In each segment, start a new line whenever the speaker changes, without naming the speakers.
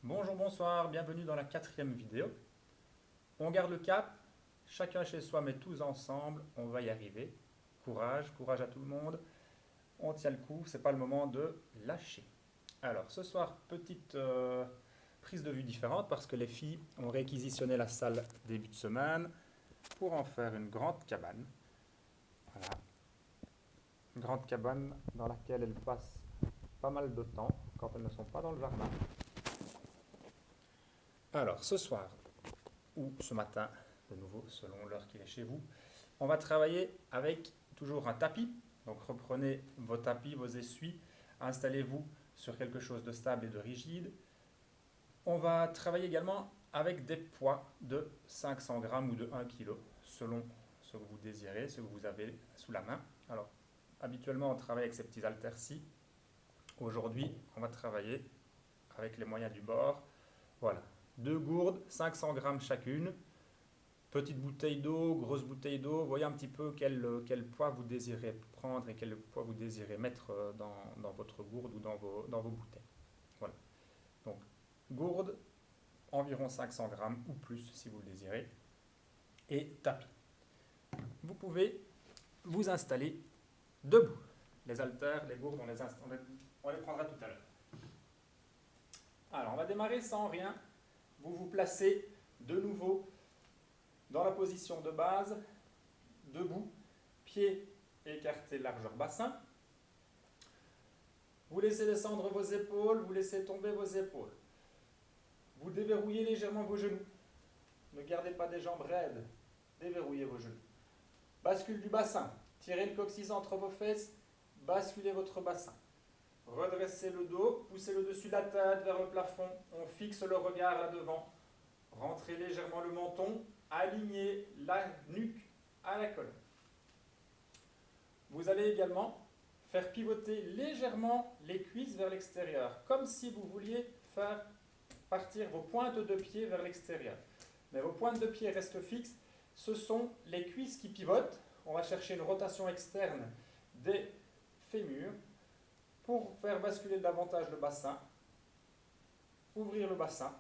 Bonjour, bonsoir, bienvenue dans la quatrième vidéo. On garde le cap, chacun chez soi mais tous ensemble, on va y arriver. Courage, courage à tout le monde. On tient le coup, c'est pas le moment de lâcher. Alors ce soir, petite prise de vue différente parce que les filles ont réquisitionné la salle début de semaine pour en faire une grande cabane. Voilà, une grande cabane dans laquelle elles passent pas mal de temps quand elles ne sont pas dans le jardin. Alors ce soir, ou ce matin, de nouveau, selon l'heure qu'il est chez vous. On va travailler avec toujours un tapis. Donc reprenez vos tapis, vos essuies, installez-vous sur quelque chose de stable et de rigide. On va travailler également avec des poids de 500 grammes ou de 1 kg, selon ce que vous désirez, ce que vous avez sous la main. Alors, habituellement, on travaille avec ces petits haltères-ci. Aujourd'hui, on va travailler avec les moyens du bord. Voilà, deux gourdes, 500 grammes chacune. Petite bouteille d'eau, grosse bouteille d'eau, voyez un petit peu quel poids vous désirez prendre et quel poids vous désirez mettre dans votre gourde ou dans vos bouteilles. Voilà. Donc, gourde, environ 500 grammes ou plus si vous le désirez. Et tapis. Vous pouvez vous installer debout. Les haltères, les gourdes, on les prendra tout à l'heure. Alors, on va démarrer sans rien. Vous vous placez de nouveau dans la position de base, debout, pieds écartés largeur bassin. Vous laissez descendre vos épaules, vous laissez tomber vos épaules. Vous déverrouillez légèrement vos genoux. Ne gardez pas des jambes raides. Déverrouillez vos genoux. Bascule du bassin. Tirez le coccyx entre vos fesses. Basculez votre bassin. Redressez le dos. Poussez le dessus de la tête vers le plafond. On fixe le regard là devant. Rentrez légèrement le menton. Alignez la nuque à la colonne. Vous allez également faire pivoter légèrement les cuisses vers l'extérieur, comme si vous vouliez faire partir vos pointes de pied vers l'extérieur. Mais vos pointes de pied restent fixes, ce sont les cuisses qui pivotent. On va chercher une rotation externe des fémurs pour faire basculer davantage le bassin, ouvrir le bassin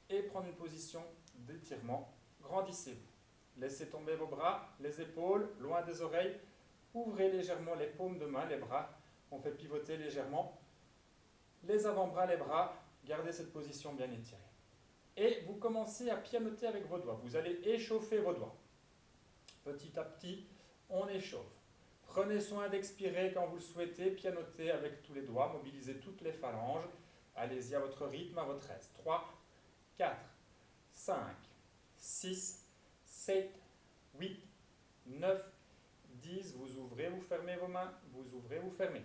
et prendre une position d'étirement. Grandissez-vous. Laissez tomber vos bras, les épaules, loin des oreilles. Ouvrez légèrement les paumes de main, les bras. On fait pivoter légèrement les avant-bras, les bras. Gardez cette position bien étirée. Et vous commencez à pianoter avec vos doigts. Vous allez échauffer vos doigts. Petit à petit, on échauffe. Prenez soin d'expirer quand vous le souhaitez. Pianotez avec tous les doigts. Mobilisez toutes les phalanges. Allez-y à votre rythme, à votre aise. 3, 4, 5, 6, 7, 8, 9, 10, vous ouvrez, vous fermez vos mains, vous ouvrez, vous fermez.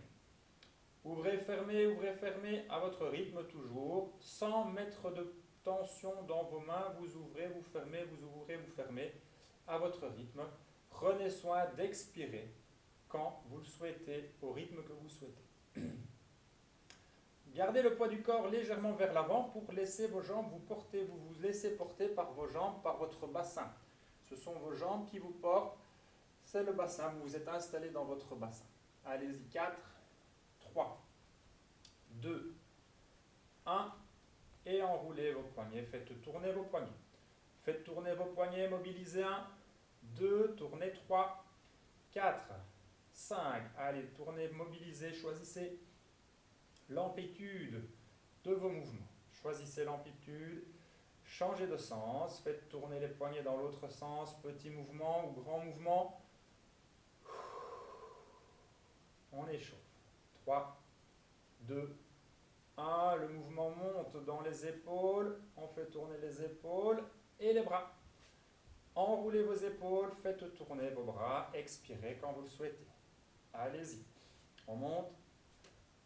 Ouvrez, fermez, à votre rythme toujours, sans mettre de tension dans vos mains, vous ouvrez, vous fermez, vous ouvrez, vous fermez, à votre rythme. Prenez soin d'expirer quand vous le souhaitez, au rythme que vous souhaitez. Gardez le poids du corps légèrement vers l'avant pour laisser vos jambes vous porter, vous vous laissez porter par vos jambes, par votre bassin. Ce sont vos jambes qui vous portent. C'est le bassin, vous vous êtes installé dans votre bassin. Allez-y, 4, 3, 2, 1, et enroulez vos poignets, faites tourner vos poignets. Faites tourner vos poignets, mobilisez 1, 2, tournez 3, 4, 5, allez, tournez, mobilisez, choisissez l'amplitude de vos mouvements. Choisissez l'amplitude, changez de sens, faites tourner les poignets dans l'autre sens, petit mouvement ou grand mouvement. On échauffe. 3, 2, 1. Le mouvement monte dans les épaules. On fait tourner les épaules et les bras. Enroulez vos épaules, faites tourner vos bras. Expirez quand vous le souhaitez. Allez-y. On monte.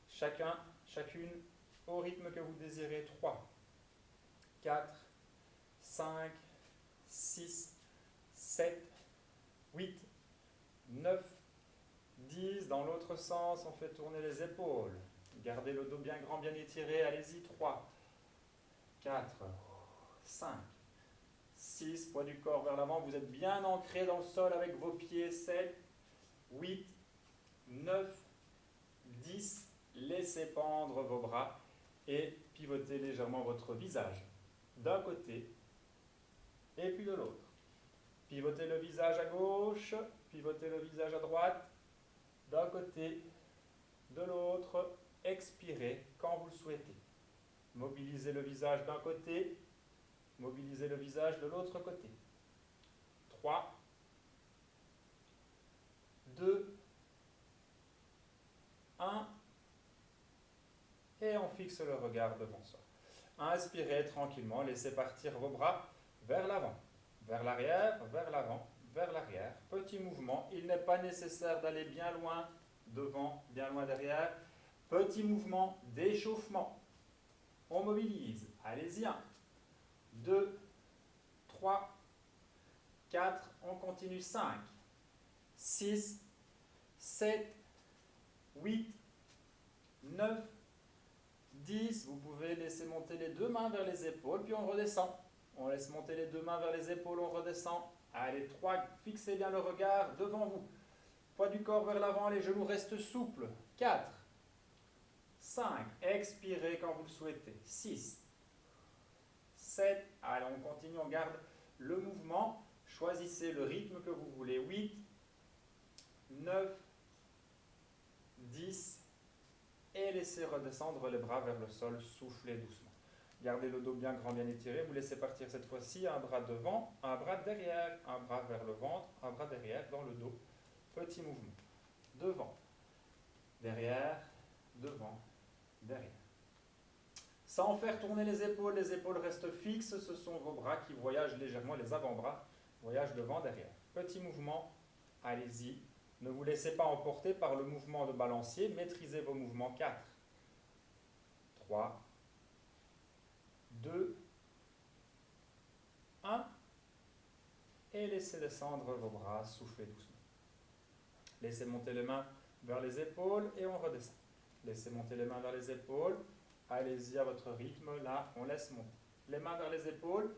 Chacun, chacune, au rythme que vous désirez. 3, 4, 5, 6, 7, 8, 9, 10, dans l'autre sens, on fait tourner les épaules. Gardez le dos bien grand, bien étiré. Allez-y, 3, 4, 5, 6, poids du corps vers l'avant. Vous êtes bien ancré dans le sol avec vos pieds. 7, 8, 9, 10. Laissez pendre vos bras et pivotez légèrement votre visage d'un côté et puis de l'autre. Pivotez le visage à gauche, pivotez le visage à droite, d'un côté, de l'autre. Expirez quand vous le souhaitez. Mobilisez le visage d'un côté, mobilisez le visage de l'autre côté. 3, 2, 1, et on fixe le regard devant soi. Inspirez tranquillement, laissez partir vos bras vers l'avant, vers l'arrière, vers l'avant, vers l'arrière. Petit mouvement, il n'est pas nécessaire d'aller bien loin devant, bien loin derrière. Petit mouvement d'échauffement. On mobilise. Allez-y, 1, 2, 3, 4, on continue, 5, 6, 7, 8, 9, 10. Vous pouvez laisser monter les deux mains vers les épaules, puis on redescend. On laisse monter les deux mains vers les épaules, on redescend. Allez, 3, fixez bien le regard devant vous. Poids du corps vers l'avant, les genoux restent souples. 4, 5, expirez quand vous le souhaitez. 6, 7, allez, on continue, on garde le mouvement. Choisissez le rythme que vous voulez. 8, 9, 10, et laissez redescendre les bras vers le sol, soufflez doucement. Gardez le dos bien grand, bien étiré. Vous laissez partir cette fois-ci un bras devant, un bras derrière, un bras vers le ventre, un bras derrière dans le dos. Petit mouvement. Devant, derrière, devant, derrière. Sans faire tourner les épaules restent fixes. Ce sont vos bras qui voyagent légèrement, les avant-bras voyagent devant, derrière. Petit mouvement, allez-y. Ne vous laissez pas emporter par le mouvement de balancier. Maîtrisez vos mouvements. 4, 3, 2, 1. Et laissez descendre vos bras, soufflez doucement. Laissez monter les mains vers les épaules et on redescend. Laissez monter les mains vers les épaules. Allez-y à votre rythme. Là, on laisse monter. Les mains vers les épaules.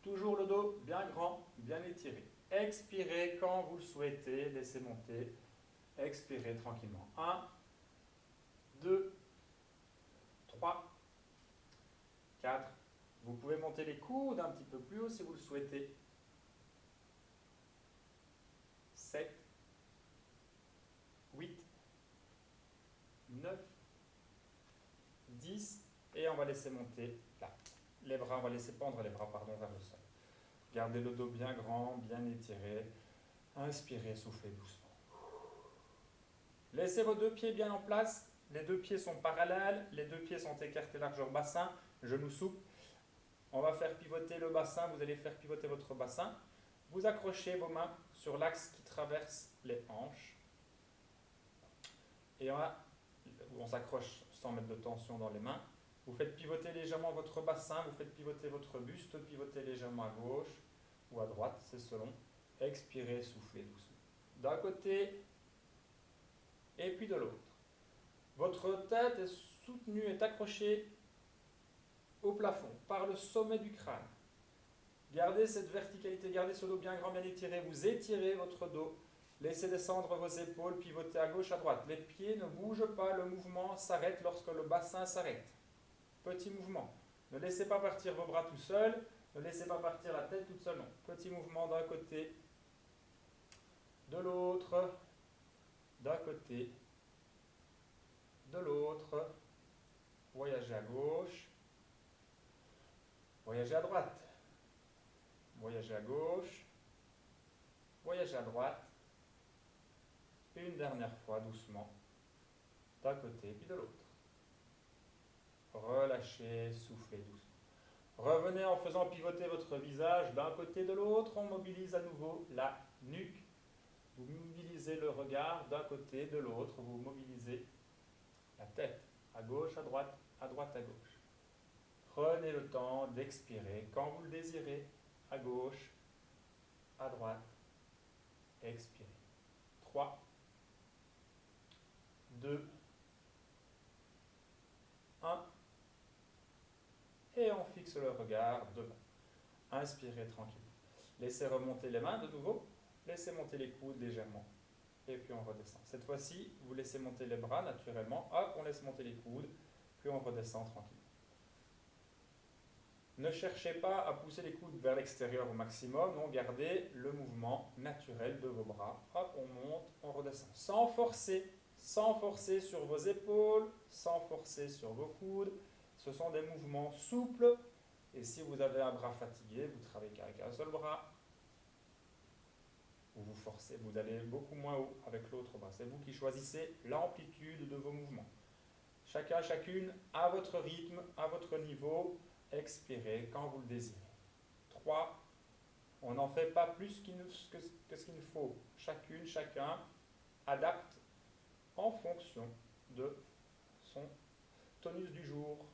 Toujours le dos bien grand, bien étiré. Expirez quand vous le souhaitez. Laissez monter. Expirez tranquillement. 1, 2, 3, 4. Vous pouvez monter les coudes un petit peu plus haut si vous le souhaitez. 7, 8, 9, 10, et on va laisser monter là. Les bras, on va laisser pendre les bras vers le sol. Gardez le dos bien grand, bien étiré. Inspirez, soufflez doucement. Laissez vos deux pieds bien en place. Les deux pieds sont parallèles, les deux pieds sont écartés largeur bassin, genoux souples. On va faire pivoter le bassin, vous allez faire pivoter votre bassin. Vous accrochez vos mains sur l'axe qui traverse les hanches. Et on s'accroche sans mettre de tension dans les mains. Vous faites pivoter légèrement votre bassin, vous faites pivoter votre buste, pivotez légèrement à gauche ou à droite, c'est selon. Expirez, soufflez doucement. D'un côté et puis de l'autre. Votre tête est soutenue, est accrochée au plafond par le sommet du crâne. Gardez cette verticalité, gardez ce dos bien grand, bien étiré. Vous étirez votre dos. Laissez descendre vos épaules, pivotez à gauche, à droite. Les pieds ne bougent pas, le mouvement s'arrête lorsque le bassin s'arrête. Petit mouvement. Ne laissez pas partir vos bras tout seuls, ne laissez pas partir la tête toute seule, non. Petit mouvement d'un côté, de l'autre, d'un côté, de l'autre. Voyagez à gauche, voyagez à droite, voyagez à gauche, voyagez à droite. Une dernière fois, doucement, d'un côté puis de l'autre. Relâchez, soufflez doucement. Revenez en faisant pivoter votre visage d'un côté et de l'autre. On mobilise à nouveau la nuque. Vous mobilisez le regard d'un côté et de l'autre. Vous mobilisez la tête à gauche, à droite, à gauche. Prenez le temps d'expirer quand vous le désirez. À gauche, à droite, expirez. 3, 2, 1. Et on fixe le regard devant. Inspirez tranquillement. Laissez remonter les mains de nouveau. Laissez monter les coudes légèrement. Et puis on redescend. Cette fois-ci, vous laissez monter les bras naturellement. Hop, on laisse monter les coudes. puis on redescend tranquillement. Ne cherchez pas à pousser les coudes vers l'extérieur au maximum, non, gardez le mouvement naturel de vos bras. Hop, on monte, on redescend. Sans forcer sur vos épaules, sans forcer sur vos coudes. Ce sont des mouvements souples. Et si vous avez un bras fatigué, vous travaillez qu'avec un seul bras. Ou vous forcez, vous allez beaucoup moins haut avec l'autre bras. C'est vous qui choisissez l'amplitude de vos mouvements. Chacun, chacune, à votre rythme, à votre niveau. Expirez quand vous le désirez. 3. On n'en fait pas plus que ce qu'il nous faut. Chacune, chacun adapte en fonction de son tonus du jour,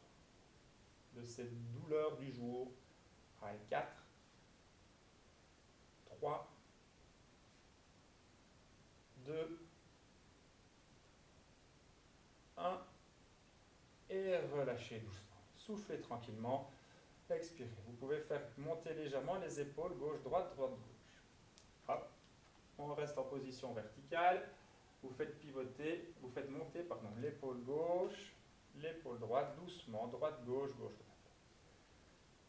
de ses douleurs du jour. Allez, 4, 3, 2, 1, et relâchez doucement. Soufflez tranquillement, expirez. Vous pouvez faire monter légèrement les épaules, gauche, droite, droite, gauche. Hop, on reste en position verticale. Vous faites pivoter, vous faites monter l'épaule gauche, l'épaule droite, doucement, droite, gauche, gauche, droite.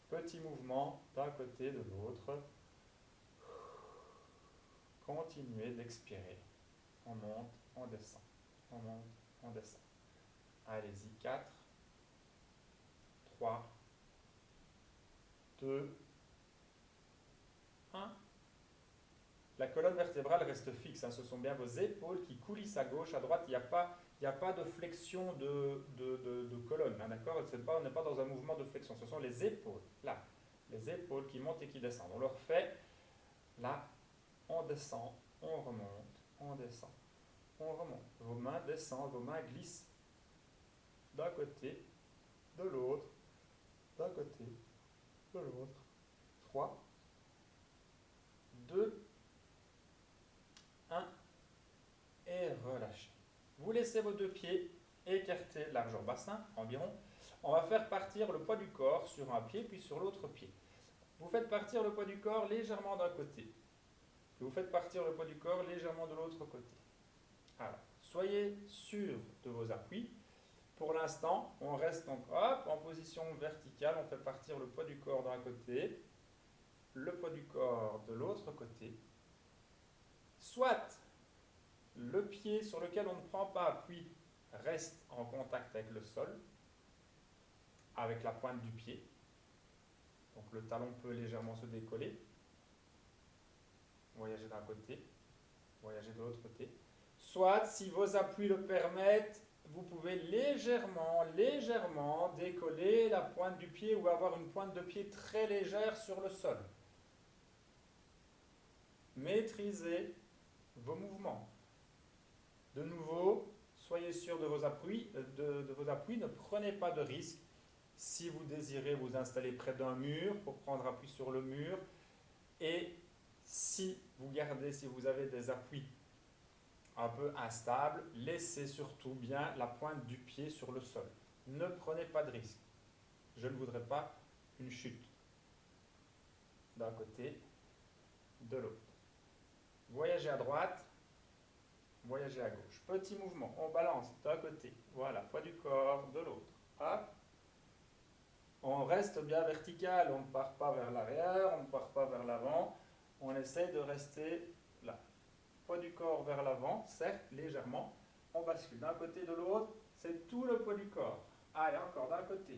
Petit mouvement d'un côté, de l'autre. Continuez d'expirer. On monte, on descend. On monte, on descend. Allez-y, 4, 3, 2, 1. La colonne vertébrale reste fixe. Ce sont bien vos épaules qui coulissent à gauche, à droite. Il n'y a pas de flexion de colonne. D'accord ? On n'est pas dans un mouvement de flexion. Ce sont les épaules. Là. Les épaules qui montent et qui descendent. On le refait. Là, on descend, on remonte, on descend, on remonte. Vos mains descendent, vos mains glissent d'un côté, de l'autre, d'un côté, de l'autre. 3, 2, 1, et relâchez. Vous laissez vos deux pieds écartés, largeur bassin environ. On va faire partir le poids du corps sur un pied, puis sur l'autre pied. Vous faites partir le poids du corps légèrement d'un côté. Puis vous faites partir le poids du corps légèrement de l'autre côté. Alors, soyez sûr de vos appuis. Pour l'instant, on reste donc en position verticale. On fait partir le poids du corps d'un côté, le poids du corps de l'autre côté. Soit le pied sur lequel on ne prend pas appui reste en contact avec le sol, avec la pointe du pied. Donc le talon peut légèrement se décoller. Voyagez d'un côté, voyagez de l'autre côté. Soit, si vos appuis le permettent, vous pouvez légèrement décoller la pointe du pied ou avoir une pointe de pied très légère sur le sol. Maîtrisez vos mouvements. De nouveau, soyez sûr de vos appuis, ne prenez pas de risque. Si vous désirez vous installer près d'un mur pour prendre appui sur le mur, et si vous avez des appuis un peu instables, laissez surtout bien la pointe du pied sur le sol. Ne prenez pas de risque. Je ne voudrais pas une chute d'un côté, de l'autre. Voyagez à droite, voyagez à gauche. Petit mouvement, on balance d'un côté, voilà, poids du corps, de l'autre. Hop. On reste bien vertical, on ne part pas vers l'arrière, on ne part pas vers l'avant. On essaie de rester là. Poids du corps vers l'avant, certes, légèrement. On bascule d'un côté, de l'autre. C'est tout le poids du corps. Allez, encore d'un côté,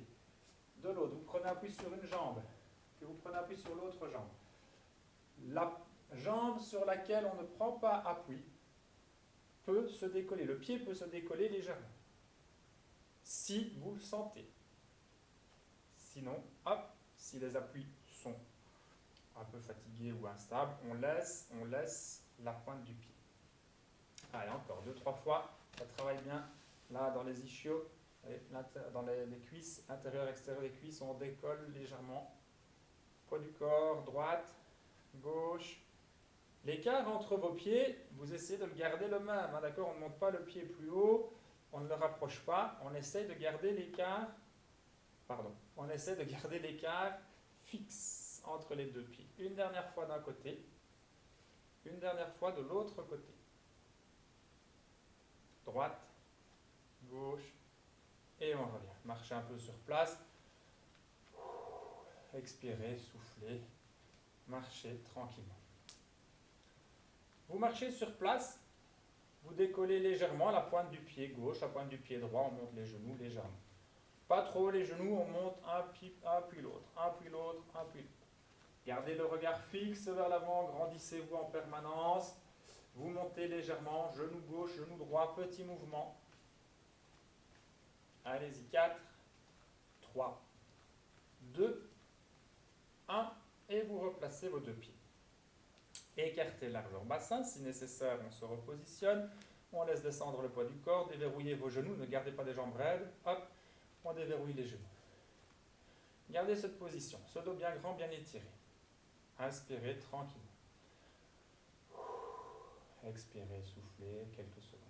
de l'autre. Vous prenez appui sur une jambe, puis vous prenez appui sur l'autre jambe. La jambe sur laquelle on ne prend pas appui peut se décoller. Le pied peut se décoller légèrement, si vous le sentez. Sinon, hop, si les appuis sont un peu fatigués ou instables, on laisse la pointe du pied. Allez, encore 2-3 fois. Ça travaille bien là dans les ischios, dans les cuisses, intérieur, extérieur des cuisses, on décolle légèrement. Poids du corps, droite, gauche. L'écart entre vos pieds, vous essayez de le garder le même. D'accord ? On ne monte pas le pied plus haut, on ne le rapproche pas, on essaie de garder l'écart. On essaie de garder l'écart fixe entre les deux pieds. Une dernière fois d'un côté, une dernière fois de l'autre côté. Droite, gauche, Et on revient. Marchez un peu sur place. Expirez, soufflez. Marchez tranquillement. Vous marchez sur place. Vous décollez légèrement la pointe du pied gauche, la pointe du pied droit. On monte les genoux légèrement. Pas trop les genoux. On monte un puis l'autre. Un puis l'autre, un puis l'autre. Gardez le regard fixe vers l'avant. Grandissez-vous en permanence. Vous montez légèrement. Genou gauche, genou droit. Petit mouvement. Allez-y, 4, 3, 2, 1, et vous replacez vos deux pieds. Écartez largeur bassin, si nécessaire, on se repositionne, on laisse descendre le poids du corps, déverrouillez vos genoux, ne gardez pas des jambes raides, hop, on déverrouille les genoux. Gardez cette position, ce dos bien grand, bien étiré. Inspirez tranquillement. Expirez, soufflez, quelques secondes.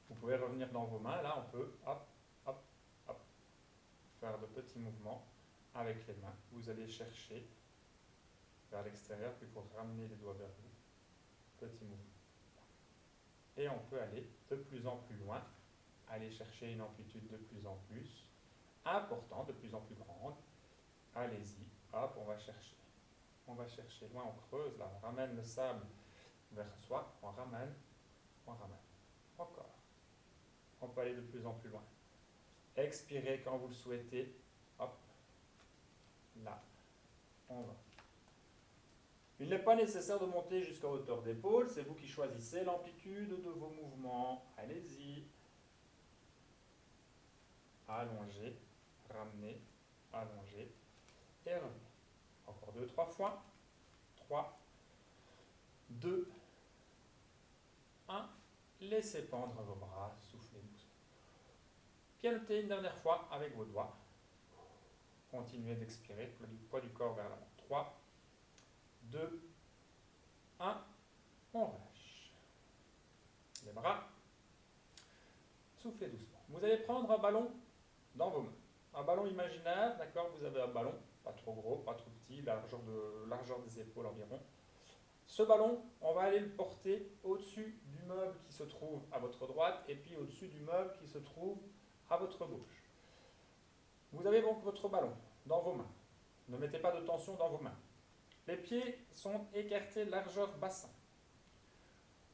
Vous pouvez revenir dans vos mains, là on peut, hop, hop, hop, faire de petits mouvements avec les mains. Vous allez chercher vers l'extérieur, puis il faut ramener les doigts vers vous. Petit mouvement. Et on peut aller de plus en plus loin, aller chercher une amplitude de plus en plus importante, de plus en plus grande. Allez-y, hop, on va chercher. On va chercher loin, on creuse, là, on ramène le sable vers soi, on ramène, on ramène. Encore. On peut aller de plus en plus loin. Expirez quand vous le souhaitez. Hop. Là. On va. Il n'est pas nécessaire de monter jusqu'à hauteur d'épaule. C'est vous qui choisissez l'amplitude de vos mouvements. Allez-y. Allongez. Ramenez. Allongez. Et revenez. Encore 2-3 fois. 3, 2, 1. Laissez pendre vos bras. Soufflez doucement. Pianotez une dernière fois avec vos doigts. Continuez d'expirer, le poids du corps vers l'avant. 3, 2, 1, on relâche. Les bras. Soufflez doucement. Vous allez prendre un ballon dans vos mains. Un ballon imaginaire, d'accord? Vous avez un ballon, pas trop gros, pas trop petit, largeur des épaules environ. Ce ballon, on va aller le porter au-dessus du meuble qui se trouve à votre droite et puis au-dessus du meuble qui se trouve à votre gauche. Vous avez donc votre ballon dans vos mains. Ne mettez pas de tension dans vos mains. Les pieds sont écartés largeur bassin.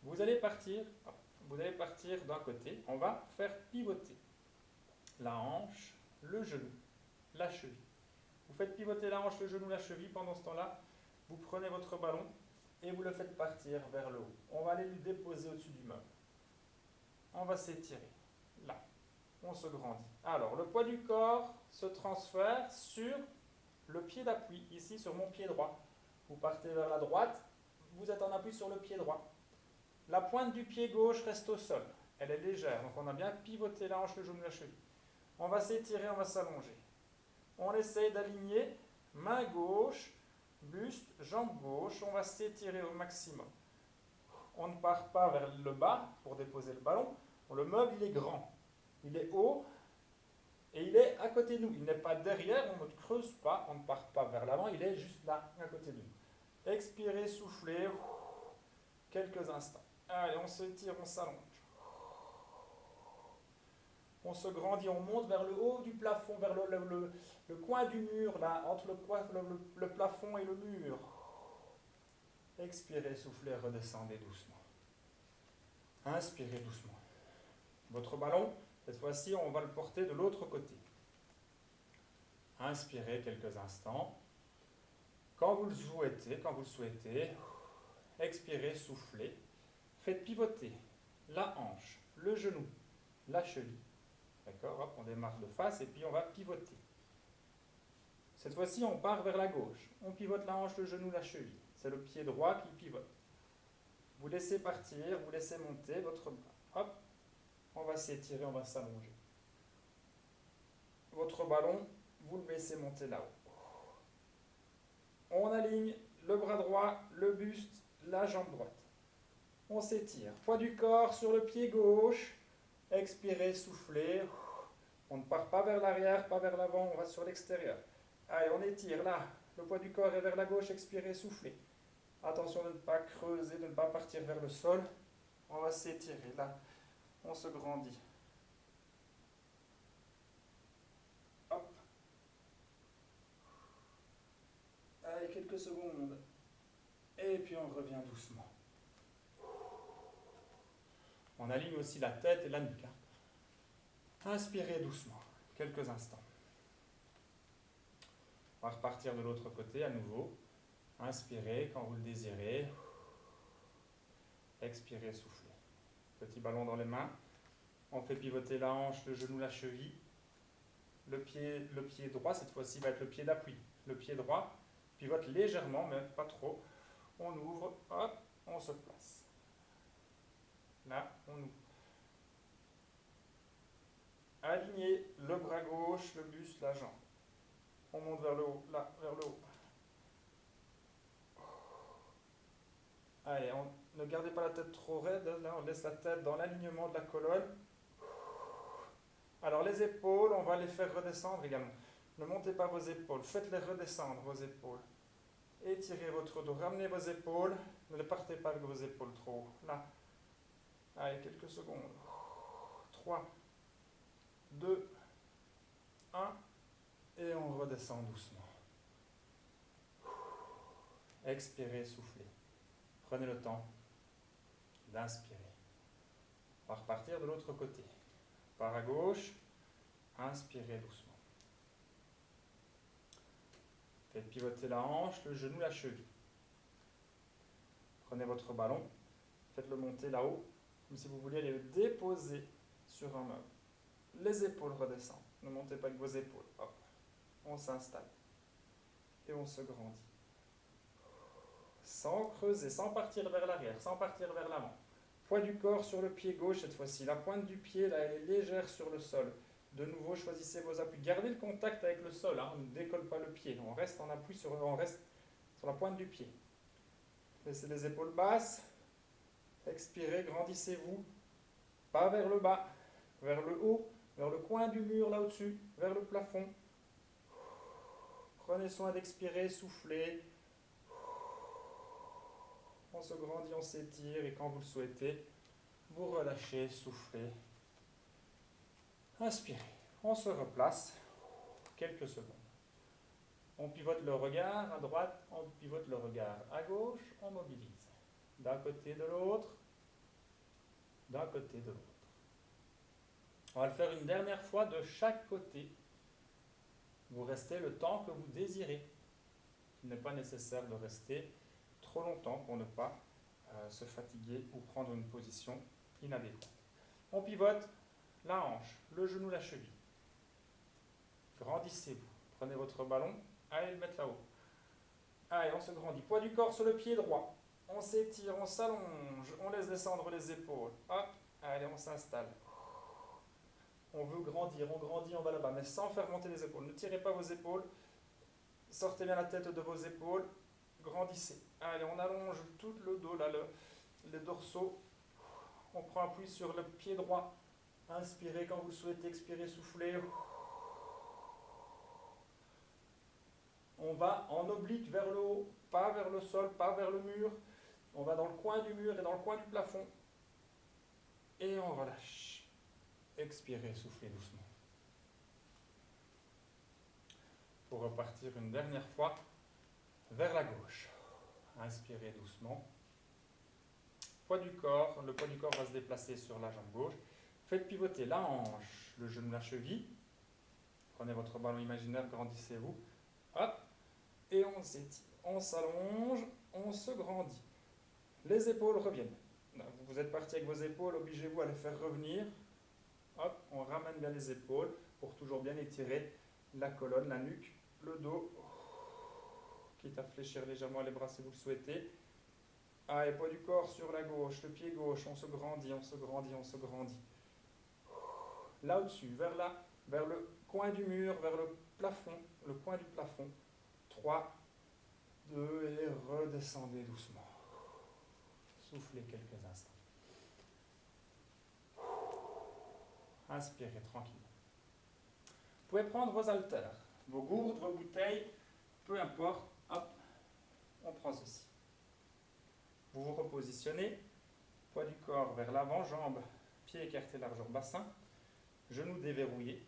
Vous allez partir d'un côté. On va faire pivoter la hanche, le genou, la cheville. Vous faites pivoter la hanche, le genou, la cheville. Pendant ce temps-là, vous prenez votre ballon et vous le faites partir vers le haut. On va aller le déposer au-dessus du meuble. On va s'étirer. Là. On se grandit. Alors, le poids du corps se transfère sur le pied d'appui, ici sur mon pied droit. Vous partez vers la droite, vous êtes en appui sur le pied droit. La pointe du pied gauche reste au sol. Elle est légère, donc on a bien pivoté la hanche, le genou, la cheville. On va s'étirer, on va s'allonger. On essaye d'aligner main gauche, buste, jambe gauche. On va s'étirer au maximum. On ne part pas vers le bas pour déposer le ballon. Le meuble, il est grand. Il est haut et il est à côté de nous. Il n'est pas derrière, on ne creuse pas, on ne part pas vers l'avant, il est juste là, à côté de nous. Expirez, soufflez, quelques instants. Allez, on s'étire, on s'allonge. On se grandit, on monte vers le haut du plafond, vers le coin du mur, là, entre le plafond et le mur. Expirez, soufflez, redescendez doucement. Inspirez doucement. Votre ballon, cette fois-ci, on va le porter de l'autre côté. Inspirez quelques instants. Quand vous le souhaitez, expirez, soufflez. Faites pivoter la hanche, le genou, la cheville. D'accord? Hop, on démarre de face et puis on va pivoter. Cette fois-ci, on part vers la gauche. On pivote la hanche, le genou, la cheville. C'est le pied droit qui pivote. Vous laissez partir, vous laissez monter votre bras. Hop. On va s'étirer, on va s'allonger. Votre ballon, vous le laissez monter là-haut. On aligne le bras droit, le buste, la jambe droite. On s'étire. Poids du corps sur le pied gauche. Expirez, soufflez. On ne part pas vers l'arrière, pas vers l'avant, on va sur l'extérieur. Allez, on étire là. Le poids du corps est vers la gauche, expirez, soufflez. Attention de ne pas creuser, de ne pas partir vers le sol. On va s'étirer là. On se grandit. quelques secondes. Et puis on revient doucement. On aligne aussi la tête et la nuque. Inspirez doucement, quelques instants. On va repartir de l'autre côté à nouveau. Inspirez quand vous le désirez. Expirez, soufflez. Petit ballon dans les mains. On fait pivoter la hanche, le genou, la cheville. Le pied droit, cette fois-ci, va être le pied d'appui. Le pied droit pivote légèrement, mais pas trop. On ouvre, hop, on se place. Là, on ouvre. Alignez le bras gauche, le buste, la jambe. On monte vers le haut, là, vers le haut. Allez, ne gardez pas la tête trop raide, là, on laisse la tête dans l'alignement de la colonne. Alors les épaules, on va les faire redescendre également. Ne montez pas vos épaules, faites-les redescendre, vos épaules. Étirez votre dos, ramenez vos épaules, ne partez pas avec vos épaules trop haut. Là, allez, quelques secondes. 3, 2, 1, et on redescend doucement. Expirez, soufflez. Prenez le temps d'inspirer. On va repartir de l'autre côté. Par à gauche, inspirez doucement. Faites pivoter la hanche, le genou, la cheville. Prenez votre ballon, faites-le monter là-haut, comme si vous vouliez le déposer sur un meuble. Les épaules redescendent. Ne montez pas avec vos épaules. Hop. On s'installe. Et on se grandit. Sans creuser, sans partir vers l'arrière, sans partir vers l'avant. Poids du corps sur le pied gauche cette fois-ci. La pointe du pied, là, elle est légère sur le sol. De nouveau, choisissez vos appuis. Gardez le contact avec le sol. On ne décolle pas le pied. On reste en appui on reste sur la pointe du pied. Laissez les épaules basses. Expirez, grandissez-vous. Pas vers le bas, vers le haut, vers le coin du mur là au-dessus, vers le plafond. Prenez soin d'expirer, soufflez. On se grandit, on s'étire et quand vous le souhaitez, vous relâchez, soufflez. Inspirez. On se replace. Quelques secondes. On pivote le regard à droite, on pivote le regard à gauche, on mobilise. D'un côté, de l'autre. D'un côté, de l'autre. On va le faire une dernière fois de chaque côté. Vous restez le temps que vous désirez. Il n'est pas nécessaire de rester trop longtemps pour ne pas se fatiguer ou prendre une position inadéquate. On pivote la hanche, le genou, la cheville. Grandissez-vous. Prenez votre ballon, allez le mettre là-haut. Allez, on se grandit. Poids du corps sur le pied droit. On s'étire, on s'allonge, on laisse descendre les épaules. Hop, allez, on s'installe. On veut grandir, on grandit, on va là-bas, mais sans faire monter les épaules. Ne tirez pas vos épaules. Sortez bien la tête de vos épaules. Grandissez. Allez, on allonge tout le dos, là, les dorsaux. On prend appui sur le pied droit. Inspirez quand vous souhaitez, expirez, soufflez. On va en oblique vers le haut, pas vers le sol, pas vers le mur. On va dans le coin du mur et dans le coin du plafond. Et on relâche. Expirez, soufflez doucement. Pour repartir une dernière fois vers la gauche. Inspirez doucement. Poids du corps, le poids du corps va se déplacer sur la jambe gauche. Faites pivoter la hanche, le genou, la cheville. Prenez votre ballon imaginaire, grandissez-vous. Hop, et on s'étire. On s'allonge, on se grandit. Les épaules reviennent. Vous êtes parti avec vos épaules, obligez-vous à les faire revenir. Hop, on ramène bien les épaules pour toujours bien étirer la colonne, la nuque, le dos. Quitte à fléchir légèrement les bras si vous le souhaitez. Allez, poids du corps sur la gauche, le pied gauche, on se grandit, on se grandit, on se grandit. Là au-dessus, vers le coin du mur, vers le plafond, le coin du plafond. 3, 2 et redescendez doucement. Soufflez quelques instants. Inspirez tranquillement. Vous pouvez prendre vos haltères, vos gourdes, vos bouteilles, peu importe. Hop, on prend ceci. Vous vous repositionnez, poids du corps vers l'avant, jambes, pieds écartés, largeur bassin, genoux déverrouillés.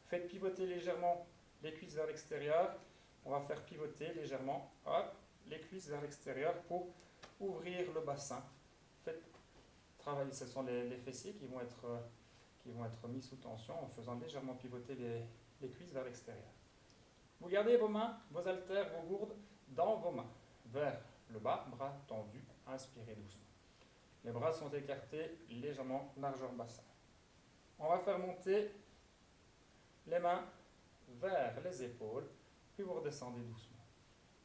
Faites pivoter légèrement les cuisses vers l'extérieur. on va faire pivoter légèrement, hop, les cuisses vers l'extérieur pour ouvrir le bassin. Faites travailler, ce sont les fessiers qui vont être mis sous tension en faisant légèrement pivoter les cuisses vers l'extérieur. Vous gardez vos mains, vos haltères, vos gourdes dans vos mains, vers le bas, bras tendus, inspirez doucement. Les bras sont écartés légèrement, largeur bassin. On va faire monter les mains vers les épaules, puis vous redescendez doucement.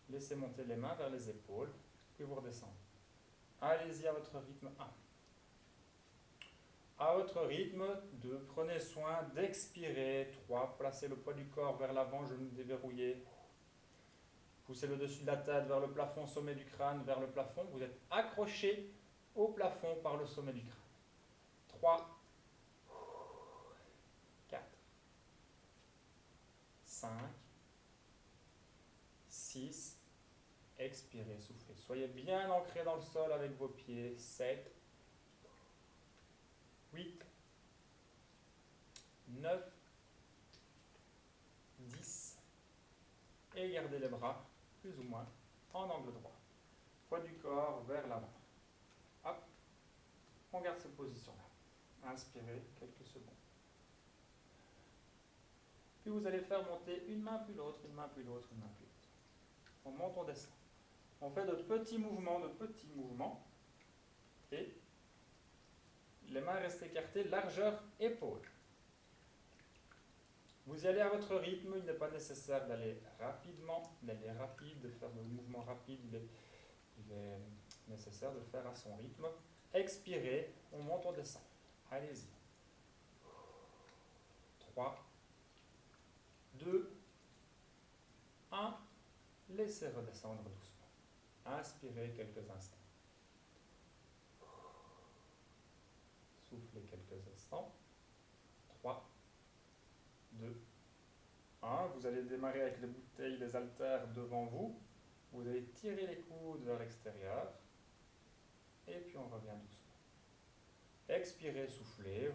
Laissez monter les mains vers les épaules, puis vous redescendez. Allez-y à votre rythme 1. À votre rythme 2, prenez soin d'expirer. 3, placez le poids du corps vers l'avant, genoux déverrouillés. Poussez le dessus de la tête vers le plafond, sommet du crâne vers le plafond. Vous êtes accroché au plafond par le sommet du crâne. 3, 4, 5, 6, expirez, soufflez. Soyez bien ancré dans le sol avec vos pieds. 7, 8, 9, 10, et gardez les bras plus ou moins en angle droit. Poids du corps vers l'avant. Hop, on garde cette position-là. Inspirez quelques secondes. Puis vous allez faire monter une main puis l'autre, une main puis l'autre, une main puis l'autre. On monte, on descend. On fait de petits mouvements, et les mains restent écartées, largeur épaule. Vous y allez à votre rythme, il n'est pas nécessaire d'aller rapidement, d'aller rapide, de faire de mouvements rapides, il est nécessaire de le faire à son rythme. Expirez, on monte, on descend. Allez-y. 3, 2, 1, laissez redescendre doucement. Inspirez quelques instants. Soufflez quelques instants. 3, 2, 1. Vous allez démarrer avec les bouteilles, les haltères devant vous. Vous allez tirer les coudes vers l'extérieur. Et puis on revient doucement. Expirez, soufflez.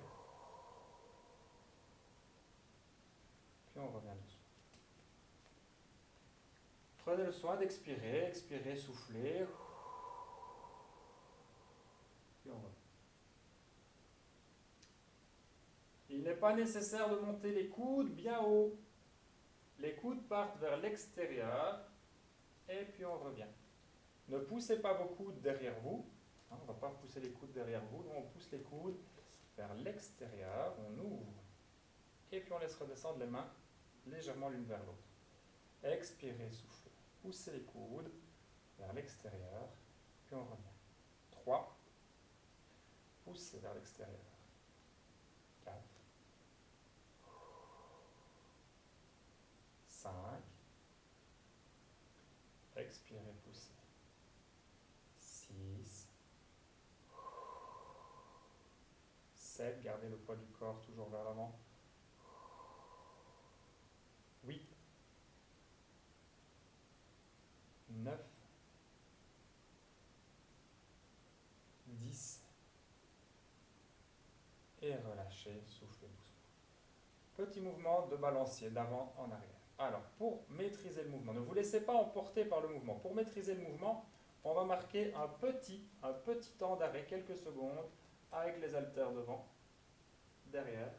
Puis on revient doucement. Prenez le soin d'expirer, expirez, soufflez. Puis on revient. Il n'est pas nécessaire de monter les coudes bien haut. Les coudes partent vers l'extérieur et puis on revient. Ne poussez pas vos coudes derrière vous. On ne va pas pousser les coudes derrière vous. Nous, on pousse les coudes vers l'extérieur. On ouvre. Et puis on laisse redescendre les mains légèrement l'une vers l'autre. Expirez, soufflez. Poussez les coudes vers l'extérieur. Puis on revient. 3. Poussez vers l'extérieur. 4. 5. Expirez, poussez. 6. 7. Gardez le poids du corps toujours vers l'avant. 8. 9. 10. Et relâchez, soufflez doucement. Petit mouvement de balancier d'avant en arrière. Alors, pour maîtriser le mouvement, ne vous laissez pas emporter par le mouvement. Pour maîtriser le mouvement, on va marquer un petit temps d'arrêt, quelques secondes, avec les haltères devant, derrière,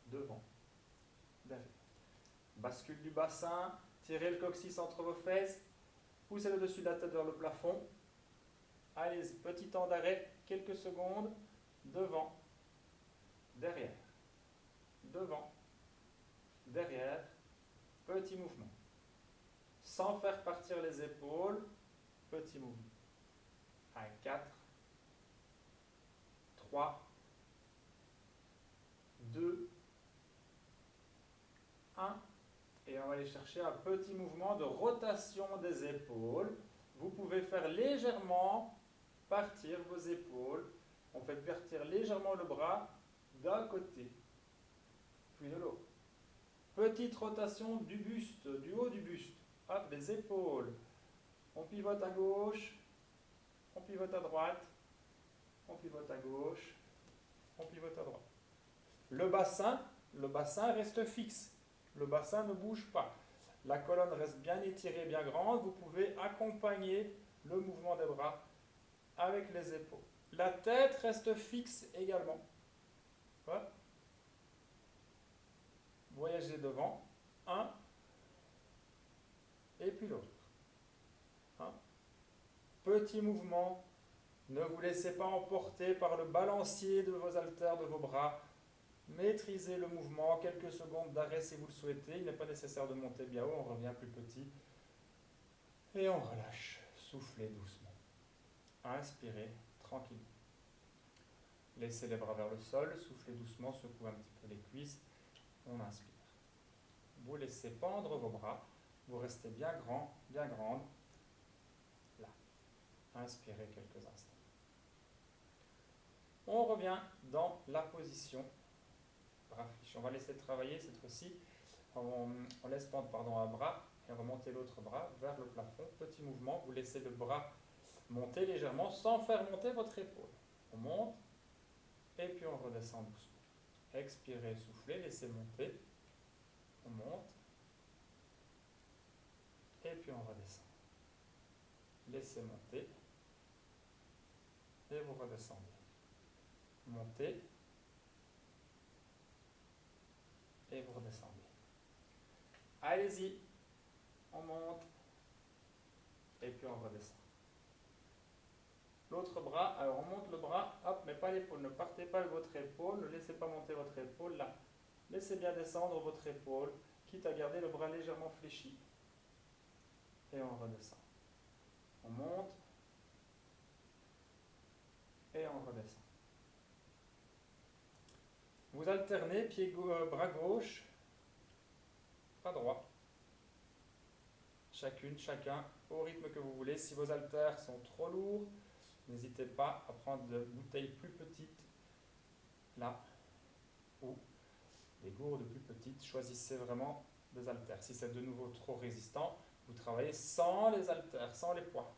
devant, derrière. Bascule du bassin, tirez le coccyx entre vos fesses, poussez le dessus de la tête vers le plafond. Allez-y, petit temps d'arrêt, quelques secondes, devant, derrière, devant, derrière, petit mouvement. Sans faire partir les épaules, petit mouvement. 1, 4, 3, 2, 1. Et on va aller chercher un petit mouvement de rotation des épaules. Vous pouvez faire légèrement partir vos épaules. On fait partir légèrement le bras d'un côté, puis de l'autre. Petite rotation du buste, du haut du buste. Hop, des épaules. On pivote à gauche, on pivote à droite, on pivote à gauche, on pivote à droite. Le bassin reste fixe. Le bassin ne bouge pas. La colonne reste bien étirée, bien grande. Vous pouvez accompagner le mouvement des bras avec les épaules. La tête reste fixe également. Voilà. Voyagez devant. Un. Et puis l'autre. Un. Petit mouvement. Ne vous laissez pas emporter par le balancier de vos haltères, de vos bras. Maîtrisez le mouvement. Quelques secondes d'arrêt si vous le souhaitez. Il n'est pas nécessaire de monter bien haut. On revient plus petit. Et on relâche. Soufflez doucement. Inspirez tranquillement. Laissez les bras vers le sol. Soufflez doucement. Secouez un petit peu les cuisses. On inspire. Vous laissez pendre vos bras. Vous restez bien grand, bien grande. Là. Inspirez quelques instants. On revient dans la position bras fléchis. On va laisser travailler cette fois-ci. On laisse pendre un bras et on va monter l'autre bras vers le plafond. Petit mouvement. Vous laissez le bras monter légèrement sans faire monter votre épaule. On monte et puis on redescend doucement. Expirez, soufflez, laissez monter. On monte. Et puis on redescend. Laissez monter. Et vous redescendez. Montez. Et vous redescendez. Allez-y. On monte. Et puis on redescend. L'autre bras, alors on monte le bras, hop, mais pas l'épaule. Ne partez pas de votre épaule, ne laissez pas monter votre épaule là. Laissez bien descendre votre épaule, quitte à garder le bras légèrement fléchi. Et on redescend. On monte. Et on redescend. Vous alternez, bras gauche, bras droit. Chacune, chacun, au rythme que vous voulez. Si vos haltères sont trop lourds, n'hésitez pas à prendre des bouteilles plus petites, là, ou des gourdes plus petites. Choisissez vraiment des haltères. Si c'est de nouveau trop résistant, vous travaillez sans les haltères, sans les poids.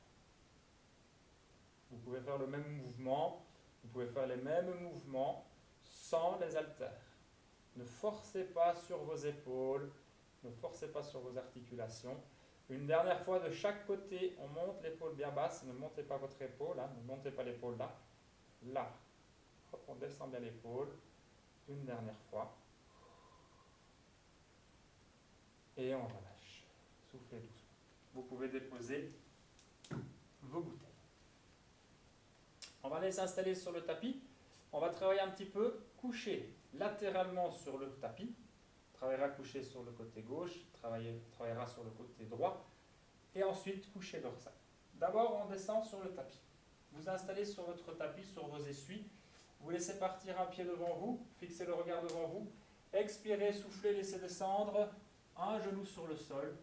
Vous pouvez faire le même mouvement, vous pouvez faire les mêmes mouvements sans les haltères. Ne forcez pas sur vos épaules, ne forcez pas sur vos articulations. Une dernière fois de chaque côté, on monte l'épaule bien basse, ne montez pas votre épaule, hein, ne montez pas l'épaule là. Là. Hop, on descend bien l'épaule. Une dernière fois. Et on relâche. Soufflez doucement. Vous pouvez déposer vos bouteilles. On va les installer sur le tapis. On va travailler un petit peu couché latéralement sur le tapis. Travaillera couché sur le côté gauche, travaillera sur le côté droit, et ensuite couché dorsal. D'abord, on descend sur le tapis. Vous installez sur votre tapis, sur vos essuies. Vous laissez partir un pied devant vous, fixez le regard devant vous. Expirez, soufflez, laissez descendre. Un genou sur le sol.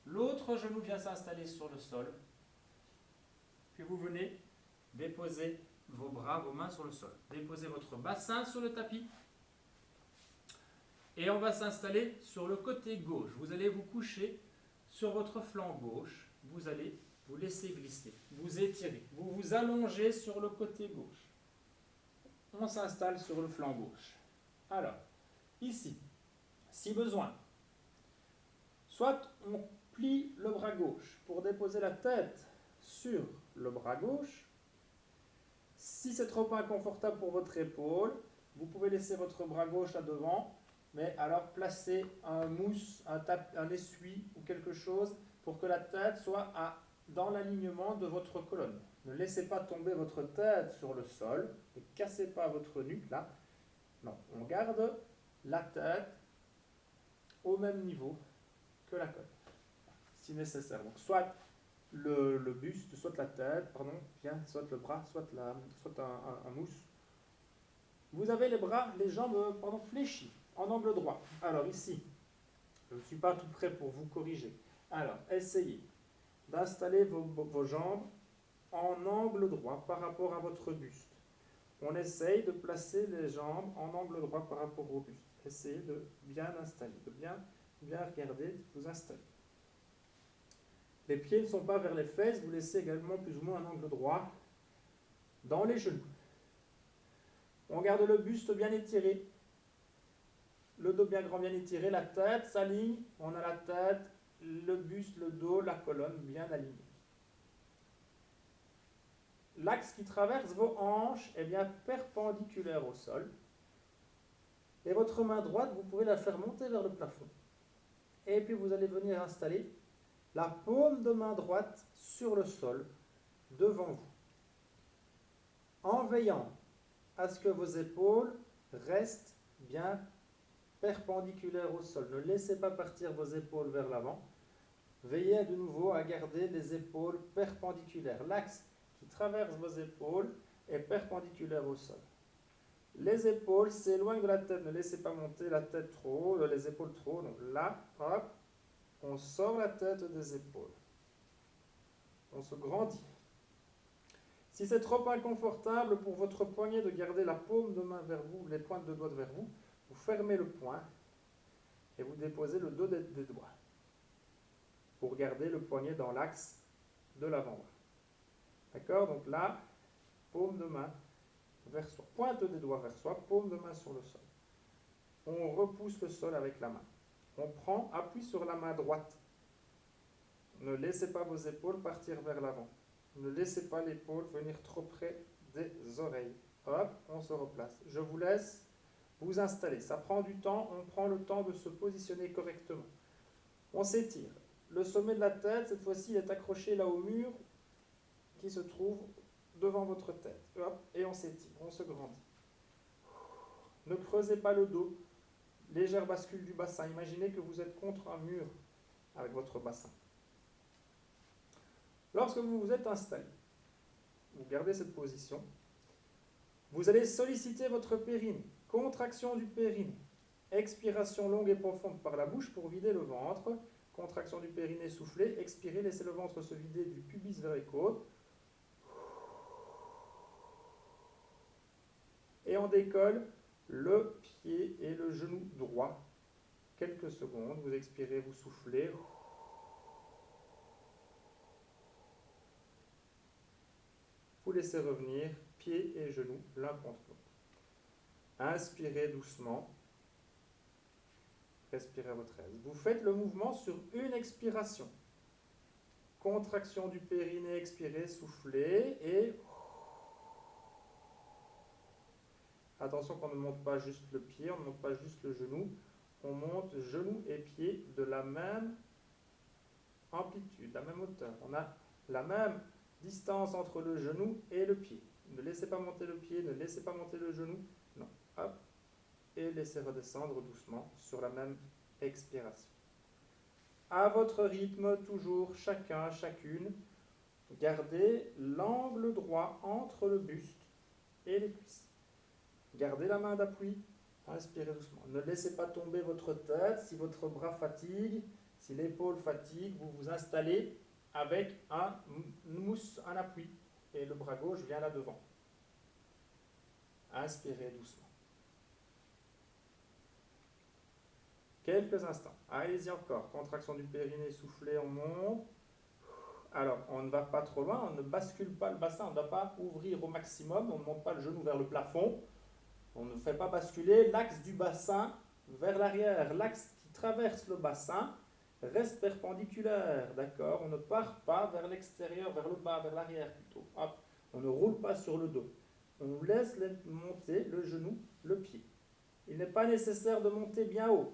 L'autre genou vient s'installer sur le sol. Puis vous venez déposer vos bras, vos mains sur le sol. Déposez votre bassin sur le tapis. Et on va s'installer sur le côté gauche. Vous allez vous coucher sur votre flanc gauche. Vous allez vous laisser glisser. Vous étirez. Vous vous allongez sur le côté gauche. On s'installe sur le flanc gauche. Alors, ici, si besoin, soit on plie le bras gauche pour déposer la tête sur le bras gauche. Si c'est trop inconfortable pour votre épaule, vous pouvez laisser votre bras gauche là devant. Mais alors placez un mousse, un essuie ou quelque chose pour que la tête soit dans l'alignement de votre colonne. Ne laissez pas tomber votre tête sur le sol, ne cassez pas votre nuque là. Non, on garde la tête au même niveau que la colonne, si nécessaire. Donc soit le buste, soit la tête, soit le bras, soit un mousse. Vous avez les jambes fléchies. En angle droit. Alors ici, je ne suis pas tout prêt pour vous corriger. Alors, essayez d'installer vos jambes en angle droit par rapport à votre buste. On essaye de placer les jambes en angle droit par rapport au buste. Essayez de bien installer, de bien regarder, de vous installer. Les pieds ne sont pas vers les fesses, vous laissez également plus ou moins un angle droit dans les genoux. On garde le buste bien étiré. Le dos bien grand, bien étiré, la tête s'aligne, on a la tête le buste, le dos, la colonne bien alignés. L'axe qui traverse vos hanches est bien perpendiculaire au sol. Et votre main droite, vous pouvez la faire monter vers le plafond. Et puis vous allez venir installer la paume de main droite sur le sol devant vous. En veillant à ce que vos épaules restent bien perpendiculaires au sol. Ne laissez pas partir vos épaules vers l'avant. Veillez de nouveau à garder les épaules perpendiculaires. L'axe qui traverse vos épaules est perpendiculaire au sol. Les épaules s'éloignent de la tête. Ne laissez pas monter la tête trop haut, les épaules trop haut. Donc là, hop, on sort la tête des épaules. On se grandit. Si c'est trop inconfortable pour votre poignet de garder la paume de main vers vous, les pointes de doigts vers vous, vous fermez le poing et vous déposez le dos des doigts pour garder le poignet dans l'axe de l'avant-bras. D'accord? Donc là, paume de main vers soi, pointe des doigts vers soi, paume de main sur le sol. On repousse le sol avec la main. On prend appui sur la main droite. Ne laissez pas vos épaules partir vers l'avant. Ne laissez pas l'épaule venir trop près des oreilles. Hop, on se replace. Je vous laisse vous installer. Ça prend du temps, on prend le temps de se positionner correctement. On s'étire. Le sommet de la tête, cette fois-ci, est accroché là au mur qui se trouve devant votre tête. Hop, et on s'étire, on se grandit. Ne creusez pas le dos. Légère bascule du bassin. Imaginez que vous êtes contre un mur avec votre bassin. Lorsque vous vous êtes installé, vous gardez cette position, vous allez solliciter votre périnée. Contraction du périnée. Expiration longue et profonde par la bouche pour vider le ventre. Contraction du périnée, soufflez. Expirez, laissez le ventre se vider du pubis vers les côtes. Et on décolle le pied et le genou droit. Quelques secondes, vous expirez, vous soufflez. Vous laissez revenir pied et genou l'un contre l'autre. Inspirez doucement. Respirez à votre aise. Vous faites le mouvement sur une expiration. Contraction du périnée, expirez, soufflez et attention qu'on ne monte pas juste le pied, on ne monte pas juste le genou. On monte genou et pied de la même amplitude, la même hauteur. On a la même distance entre le genou et le pied. Ne laissez pas monter le pied, ne laissez pas monter le genou. Non. Hop. Et laissez redescendre doucement sur la même expiration. À votre rythme, toujours, chacun, chacune, gardez l'angle droit entre le buste et les cuisses. Gardez la main d'appui, inspirez doucement. Ne laissez pas tomber votre tête. Si votre bras fatigue, si l'épaule fatigue, vous vous installez avec un mousse, un appui. Et le bras gauche vient là devant. Inspirez doucement. Quelques instants. Allez-y encore. Contraction du périnée, soufflez, on monte. Alors, on ne va pas trop loin, on ne bascule pas le bassin, on ne doit pas ouvrir au maximum, on ne monte pas le genou vers le plafond. On ne fait pas basculer l'axe du bassin vers l'arrière. L'axe qui traverse le bassin reste perpendiculaire, d'accord? On ne part pas vers l'extérieur, vers le bas, vers l'arrière plutôt. Hop. On ne roule pas sur le dos. On laisse monter le genou, le pied. Il n'est pas nécessaire de monter bien haut.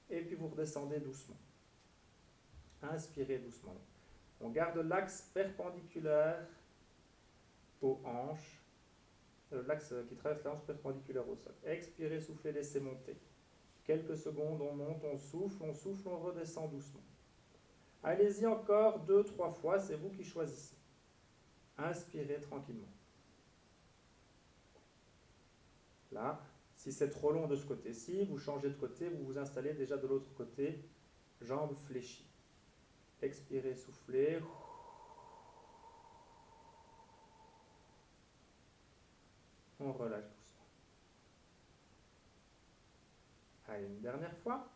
Et puis vous redescendez doucement. Inspirez doucement. On garde l'axe perpendiculaire aux hanches. L'axe qui traverse la hanche perpendiculaire au sol. Expirez, soufflez, laissez monter. Quelques secondes, on monte, on souffle, on redescend doucement. Allez-y encore 2-3 fois, c'est vous qui choisissez. Inspirez tranquillement. Là, si c'est trop long de ce côté-ci, vous changez de côté, vous vous installez déjà de l'autre côté, jambes fléchies. Expirez, soufflez. On relâche doucement. Allez, une dernière fois.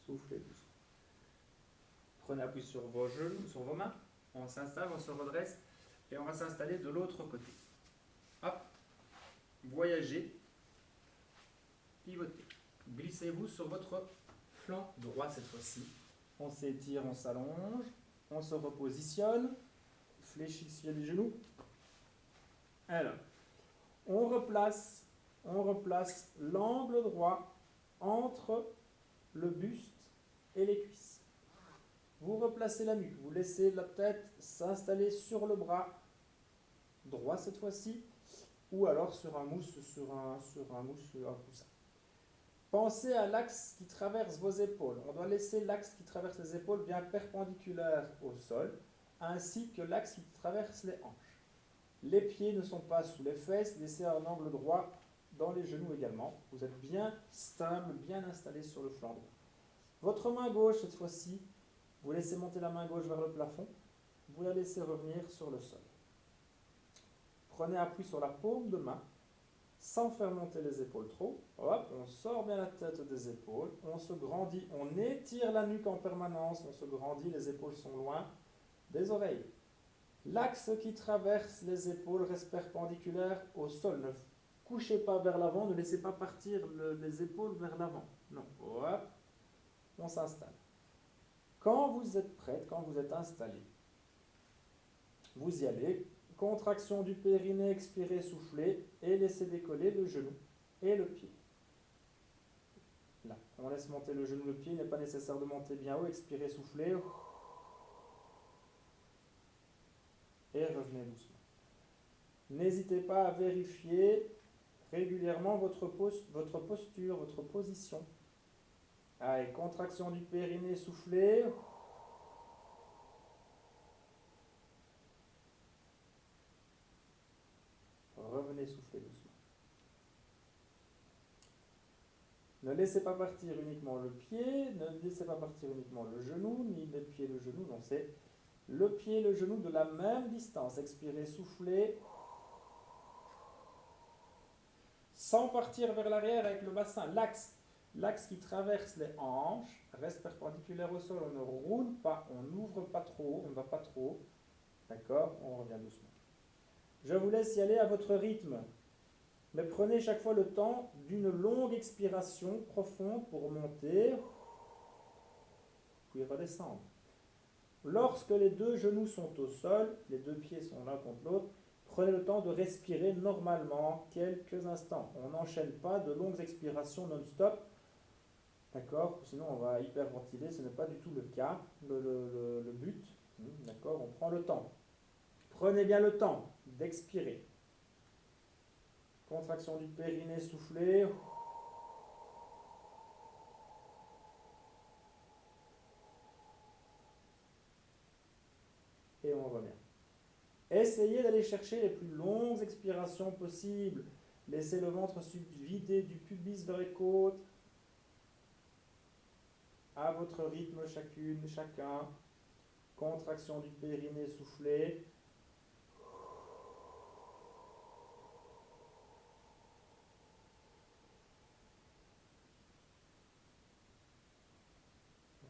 Soufflez doucement. Prenez appui sur vos genoux, sur vos mains. On s'installe, on se redresse et on va s'installer de l'autre côté. Hop. voyagez, pivotez. Glissez-vous sur votre flanc droit cette fois-ci. On s'étire, on s'allonge, on se repositionne, fléchissez les genoux. Alors, on replace l'angle droit entre le buste et les cuisses. Vous replacez la nuque, vous laissez la tête s'installer sur le bras droit cette fois-ci, ou alors sur un mousse, sur un coussin. Pensez à l'axe qui traverse vos épaules. On doit laisser l'axe qui traverse les épaules bien perpendiculaire au sol, ainsi que l'axe qui traverse les hanches. Les pieds ne sont pas sous les fesses, laissez un angle droit dans les genoux également. Vous êtes bien stable, bien installé sur le flanc droit. Votre main gauche, cette fois-ci, vous laissez monter la main gauche vers le plafond, vous la laissez revenir sur le sol. Prenez appui sur la paume de main, sans faire monter les épaules trop. Hop, on sort bien la tête des épaules, on se grandit, on étire la nuque en permanence, on se grandit, les épaules sont loin des oreilles. L'axe qui traverse les épaules reste perpendiculaire au sol. Ne couchez pas vers l'avant, ne laissez pas partir les épaules vers l'avant. Non, hop, on s'installe. Quand vous êtes prête, quand vous êtes installé, vous y allez. Contraction du périnée, expirez, soufflez et laissez décoller le genou et le pied. Là, on laisse monter le genou, le pied, il n'est pas nécessaire de monter bien haut, expirez, soufflez. Et revenez doucement. N'hésitez pas à vérifier régulièrement votre posture, votre position. Allez, contraction du périnée, soufflez. Revenez souffler doucement. Ne laissez pas partir uniquement le pied, ne laissez pas partir uniquement le genou, ni le pied, le genou, non, c'est le pied et le genou de la même distance. Expirez, soufflez. Sans partir vers l'arrière avec le bassin. L'axe qui traverse les hanches reste perpendiculaire au sol. On ne roule pas, on n'ouvre pas trop, on ne va pas trop. D'accord? On revient doucement. Je vous laisse y aller à votre rythme. Mais prenez chaque fois le temps d'une longue expiration profonde pour monter, puis redescendre. Lorsque les deux genoux sont au sol, les deux pieds sont l'un contre l'autre, prenez le temps de respirer normalement quelques instants. On n'enchaîne pas de longues expirations non-stop, d'accord? Sinon on va hyperventiler, ce n'est pas du tout le cas, le but. D'accord? On prend le temps. Prenez bien le temps d'expirer. Contraction du périnée, soufflez. Et on revient. Essayez d'aller chercher les plus longues expirations possibles. Laissez le ventre se vider du pubis vers les côtes. À votre rythme chacune, chacun. Contraction du périnée, soufflez.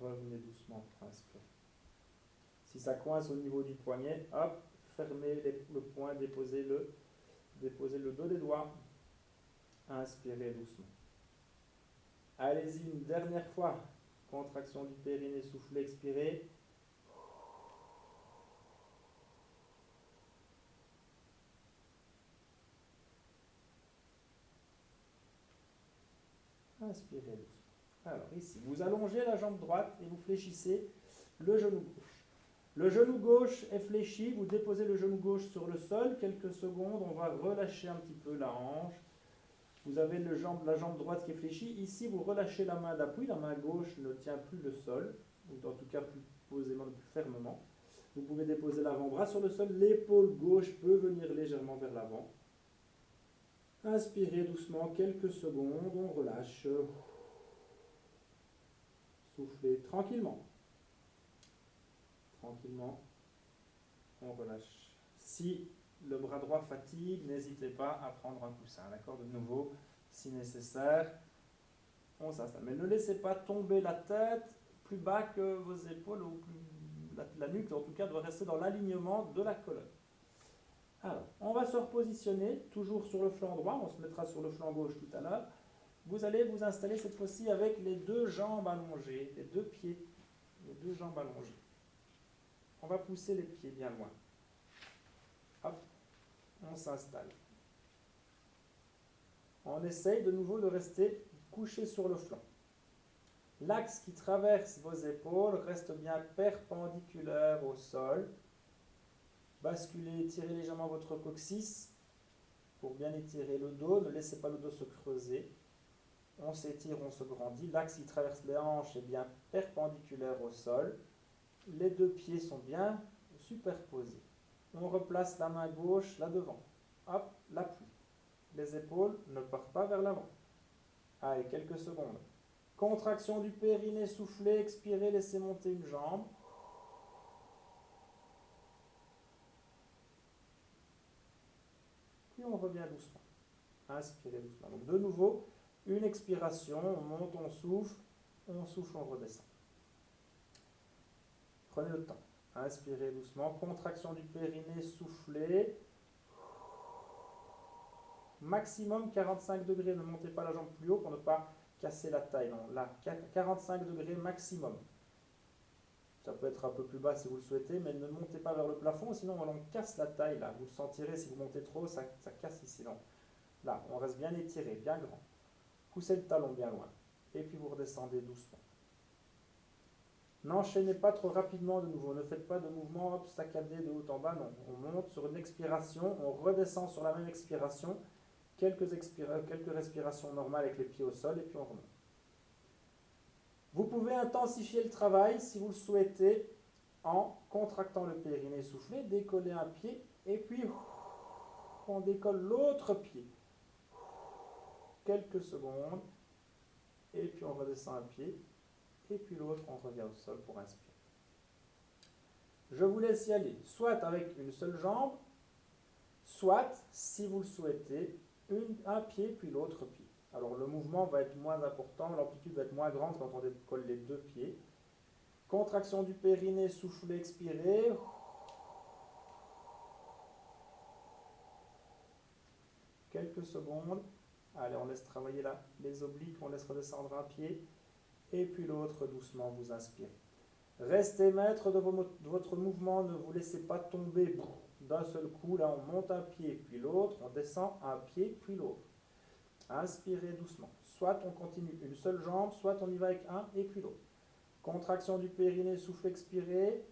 Revenez doucement, inspirez. Si ça coince au niveau du poignet, hop, fermez le poing, déposez le dos des doigts. Inspirez doucement. Allez-y une dernière fois. Contraction du périnée, soufflez, expirez. Inspirez doucement. Alors ici, vous allongez la jambe droite et vous fléchissez le genou gauche. Le genou gauche est fléchi, vous déposez le genou gauche sur le sol, quelques secondes, on va relâcher un petit peu la hanche. Vous avez la jambe droite qui est fléchie. Ici, vous relâchez la main d'appui, la main gauche ne tient plus le sol, ou en tout cas plus posément, plus fermement. Vous pouvez déposer l'avant-bras sur le sol, l'épaule gauche peut venir légèrement vers l'avant. Inspirez doucement, quelques secondes, on relâche. Soufflez tranquillement. Tranquillement, on relâche. Si le bras droit fatigue, n'hésitez pas à prendre un coussin. D'accord? De nouveau, si nécessaire, on s'installe. Mais ne laissez pas tomber la tête plus bas que vos épaules, ou la nuque, en tout cas, doit rester dans l'alignement de la colonne. Alors, on va se repositionner, toujours sur le flanc droit, on se mettra sur le flanc gauche tout à l'heure. Vous allez vous installer cette fois-ci avec les deux jambes allongées, les deux pieds, les deux jambes allongées. On va pousser les pieds bien loin. Hop, on s'installe. On essaye de nouveau de rester couché sur le flanc. L'axe qui traverse vos épaules reste bien perpendiculaire au sol. Basculez, étirez légèrement votre coccyx pour bien étirer le dos. Ne laissez pas le dos se creuser. On s'étire, on se grandit. L'axe qui traverse les hanches est bien perpendiculaire au sol. Les deux pieds sont bien superposés. On replace la main gauche là devant. Hop, l'appui. Les épaules ne partent pas vers l'avant. Allez, quelques secondes. Contraction du périnée, soufflez, expirez, laissez monter une jambe. Puis on revient doucement. Inspirez doucement. Donc de nouveau, une expiration, on monte, on souffle, on redescend. Prenez le temps. Inspirez doucement. Contraction du périnée, soufflez. Maximum 45 degrés. Ne montez pas la jambe plus haut pour ne pas casser la taille. Non, là, 45 degrés maximum. Ça peut être un peu plus bas si vous le souhaitez, mais ne montez pas vers le plafond, sinon on casse la taille là. Vous le sentirez, si vous montez trop, ça casse ici. Non. Là, on reste bien étiré, bien grand. Poussez le talon bien loin. Et puis vous redescendez doucement. N'enchaînez pas trop rapidement de nouveau. Ne faites pas de mouvement hop, saccadé de haut en bas. Non, on monte sur une expiration, on redescend sur la même expiration. Quelques respirations normales avec les pieds au sol et puis on remonte. Vous pouvez intensifier le travail si vous le souhaitez en contractant le périnée, soufflez, décoller un pied et puis on décolle l'autre pied. Quelques secondes et puis on redescend un pied et puis l'autre on revient au sol pour inspirer. Je vous laisse y aller, soit avec une seule jambe, soit, si vous le souhaitez, un pied puis l'autre pied. Alors le mouvement va être moins important, l'amplitude va être moins grande quand on décolle les deux pieds. Contraction du périnée, soufflez, expirez. Quelques secondes. Allez, on laisse travailler là les obliques, on laisse redescendre un pied. Et puis l'autre, doucement, vous inspirez. Restez maître de votre mouvement, ne vous laissez pas tomber d'un seul coup. Là, on monte un pied, puis l'autre, on descend un pied, puis l'autre. Inspirez doucement. Soit on continue une seule jambe, soit on y va avec un et puis l'autre. Contraction du périnée, souffle, expirez.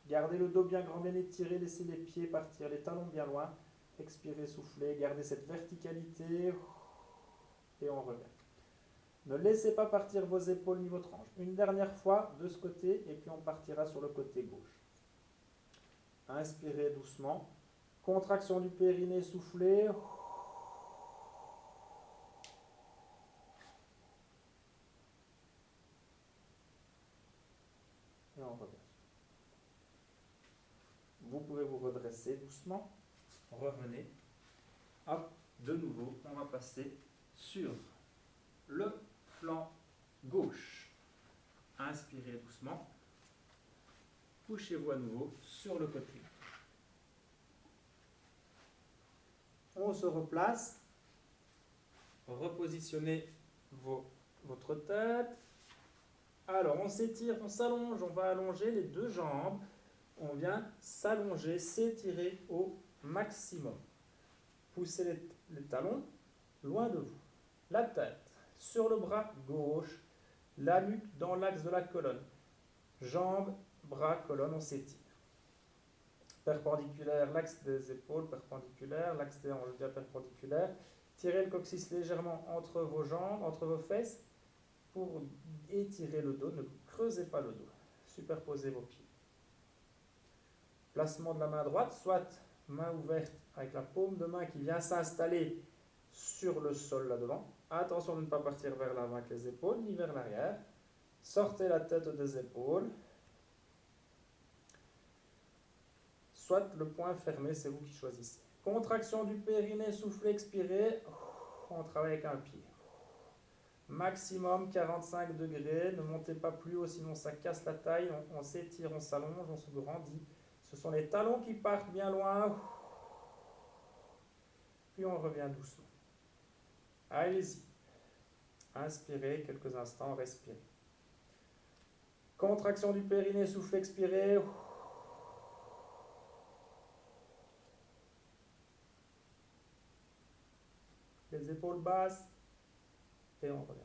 Gardez le dos bien grand, bien étiré, laissez les pieds partir, les talons bien loin. Expirez, soufflez, gardez cette verticalité et on revient. Ne laissez pas partir vos épaules ni votre hanche. Une dernière fois de ce côté et puis on partira sur le côté gauche. Inspirez doucement. Contraction du périnée, soufflez. Et on revient. Vous pouvez vous redresser doucement. Revenez. Hop, de nouveau, on va passer sur le flanc gauche. Inspirez doucement. Couchez-vous à nouveau sur le côté. On se replace. Repositionnez votre tête. Alors, on s'étire, on s'allonge, on va allonger les deux jambes. On vient s'allonger, s'étirer au maximum. Poussez les talons loin de vous. La tête sur le bras gauche, la nuque dans l'axe de la colonne. Jambes, bras, colonne, on s'étire. Perpendiculaire, l'axe des épaules, perpendiculaire, l'axe des hanches bien perpendiculaire. Tirez le coccyx légèrement entre vos jambes, entre vos fesses pour étirer le dos. Ne creusez pas le dos. Superposez vos pieds. Placement de la main droite, soit main ouverte avec la paume de main qui vient s'installer sur le sol là devant. Attention de ne pas partir vers l'avant avec les épaules ni vers l'arrière. Sortez la tête des épaules. Soit le poing fermé, c'est vous qui choisissez. Contraction du périnée, soufflez, expirez. On travaille avec un pied. Maximum 45 degrés. Ne montez pas plus haut, sinon ça casse la taille. On s'étire, on s'allonge, on se grandit Ce sont les talons qui partent bien loin. Puis on revient doucement. Allez-y. Inspirez quelques instants, respirez. Contraction du périnée, souffle, expirez. Les épaules basses. Et on revient.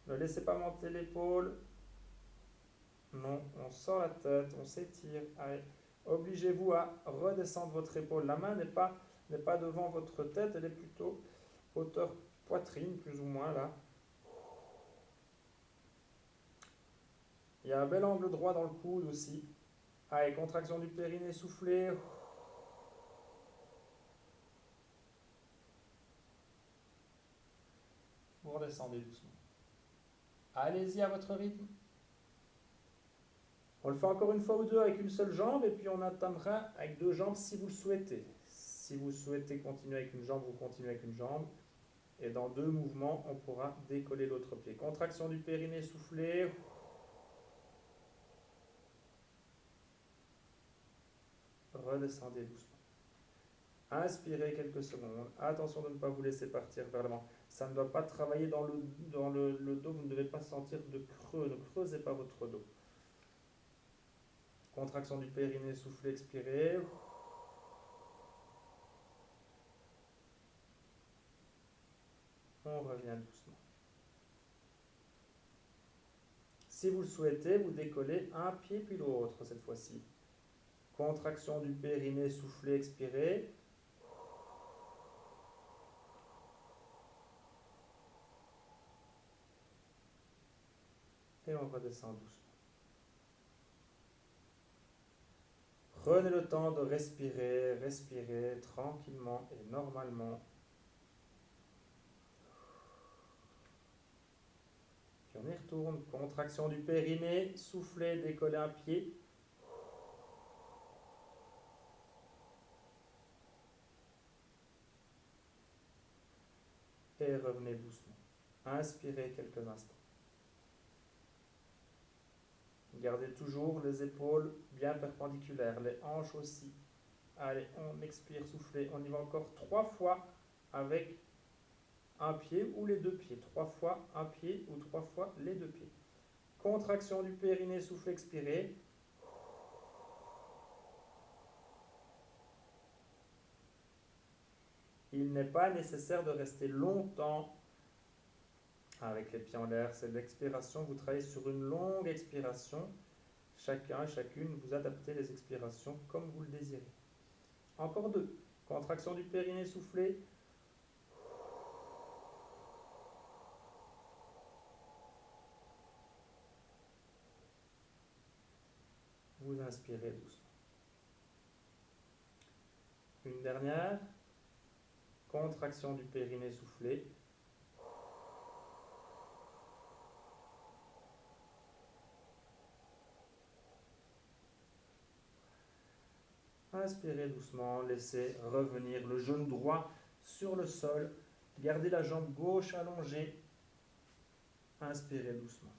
Ne laissez pas monter l'épaule. Non, on sort la tête, on s'étire. Allez, obligez-vous à redescendre votre épaule. La main n'est pas devant votre tête, elle est plutôt hauteur poitrine, plus ou moins là. Il y a un bel angle droit dans le coude aussi. Allez, contraction du périnée, soufflez. Vous redescendez doucement. Allez-y à votre rythme. On le fait encore une fois ou deux avec une seule jambe et puis on entamera avec deux jambes si vous le souhaitez. Si vous souhaitez continuer avec une jambe, vous continuez avec une jambe. Et dans deux mouvements, on pourra décoller l'autre pied. Contraction du périnée, soufflez. Redescendez doucement. Inspirez quelques secondes. Attention de ne pas vous laisser partir vers l'avant. Ça ne doit pas travailler dans le dos. Vous ne devez pas sentir de creux. Ne creusez pas votre dos. Contraction du périnée, soufflez, expirez. On revient doucement. Si vous le souhaitez, vous décollez un pied puis l'autre cette fois-ci. Contraction du périnée, soufflez, expirez. Et on redescend doucement. Prenez le temps de respirer, respirez tranquillement et normalement. Puis on y retourne. Contraction du périnée, soufflez, décollez un pied. Et revenez doucement. Inspirez quelques instants. Gardez toujours les épaules bien perpendiculaires, les hanches aussi. Allez, on expire, soufflez. On y va encore 3 fois avec un pied ou les deux pieds. 3 fois un pied ou 3 fois les deux pieds. Contraction du périnée, soufflez, expirez. Il n'est pas nécessaire de rester longtemps avec les pieds en l'air. C'est l'expiration. Vous travaillez sur une longue expiration. Chacun, chacune, vous adaptez les expirations comme vous le désirez. Encore 2. Contraction du périnée, soufflez. Vous inspirez doucement. Une dernière. Contraction du périnée, soufflez. Inspirez doucement, laissez revenir le genou droit sur le sol. Gardez la jambe gauche allongée. Inspirez doucement.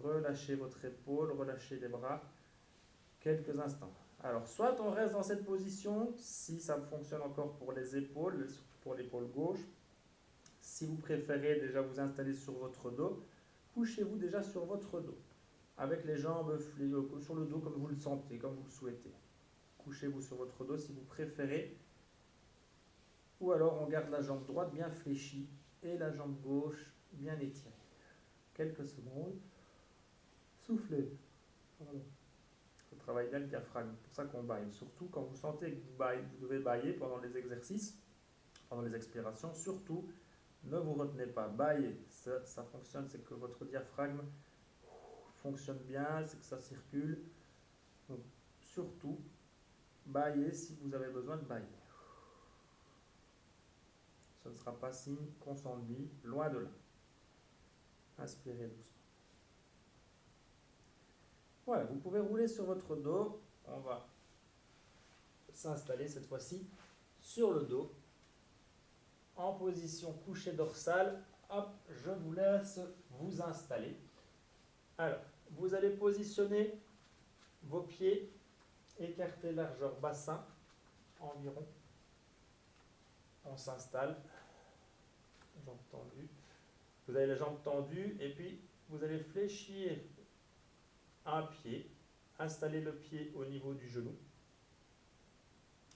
Relâchez votre épaule, relâchez les bras. Quelques instants. Alors, soit on reste dans cette position, si ça fonctionne encore pour les épaules, surtout pour l'épaule gauche. Si vous préférez déjà vous installer sur votre dos, couchez-vous déjà sur votre dos, avec les jambes sur le dos comme vous le sentez, comme vous le souhaitez. Couchez-vous sur votre dos si vous préférez. Ou alors on garde la jambe droite bien fléchie et la jambe gauche bien étirée. Quelques secondes. Soufflez. Voilà. On travaille bien le diaphragme, c'est pour ça qu'on baille. Surtout quand vous sentez que vous devez bailler pendant les exercices, pendant les expirations, surtout ne vous retenez pas. Baillez, ça fonctionne, c'est que votre diaphragme fonctionne bien, c'est que ça circule. Donc surtout, baillez si vous avez besoin de bailler. Ce ne sera pas signe qu'on s'ennuie, loin de là. Inspirez doucement. Voilà, vous pouvez rouler sur votre dos. On va s'installer cette fois-ci sur le dos, en position couchée dorsale. Hop, je vous laisse vous installer. Alors, vous allez positionner vos pieds écartez largeur bassin environ. On s'installe, jambes tendues. Vous avez les jambes tendues et puis vous allez fléchir un pied, installer le pied au niveau du genou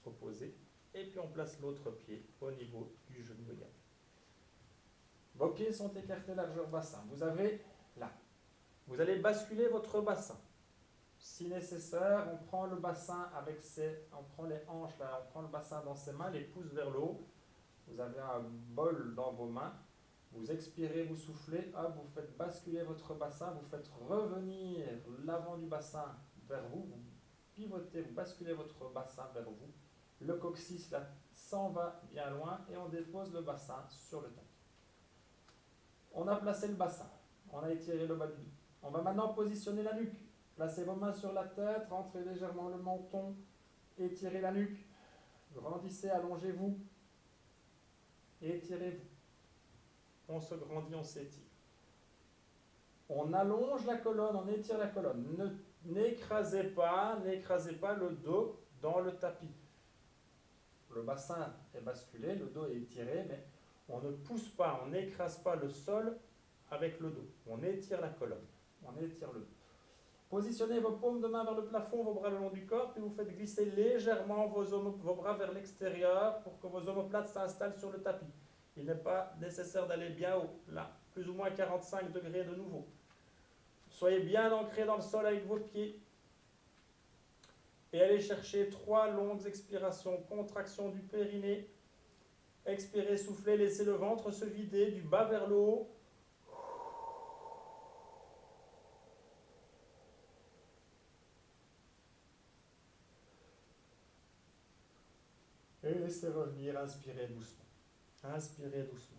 opposé et puis on place l'autre pied au niveau du genou également. Vos pieds sont écartés largeur bassin. Vous avez là. Vous allez basculer votre bassin. Si nécessaire, on prend le bassin avec on prend les hanches là, on prend le bassin dans ses mains, les pouces vers le haut. Vous avez un bol dans vos mains. Vous expirez, vous soufflez, hop, vous faites basculer votre bassin, vous faites revenir l'avant du bassin vers vous, vous pivotez, vous basculez votre bassin vers vous. Le coccyx là s'en va bien loin et on dépose le bassin sur le tapis. On a placé le bassin, on a étiré le bas du dos. On va maintenant positionner la nuque. Placez vos mains sur la tête, rentrez légèrement le menton, étirez la nuque, grandissez, allongez-vous, étirez-vous. On se grandit, on s'étire. On allonge la colonne, on étire la colonne. N'écrasez pas le dos dans le tapis. Le bassin est basculé, le dos est étiré, mais on ne pousse pas, on n'écrase pas le sol avec le dos. On étire la colonne, on étire le dos. Positionnez vos paumes de main vers le plafond, vos bras le long du corps, puis vous faites glisser légèrement vos bras vers l'extérieur pour que vos omoplates s'installent sur le tapis. Il n'est pas nécessaire d'aller bien haut, là, plus ou moins 45 degrés de nouveau. Soyez bien ancrés dans le sol avec vos pieds. Et allez chercher 3 longues expirations, contraction du périnée. Expirez, soufflez, laissez le ventre se vider du bas vers le haut. Et laissez revenir, inspirez doucement. Inspirez doucement.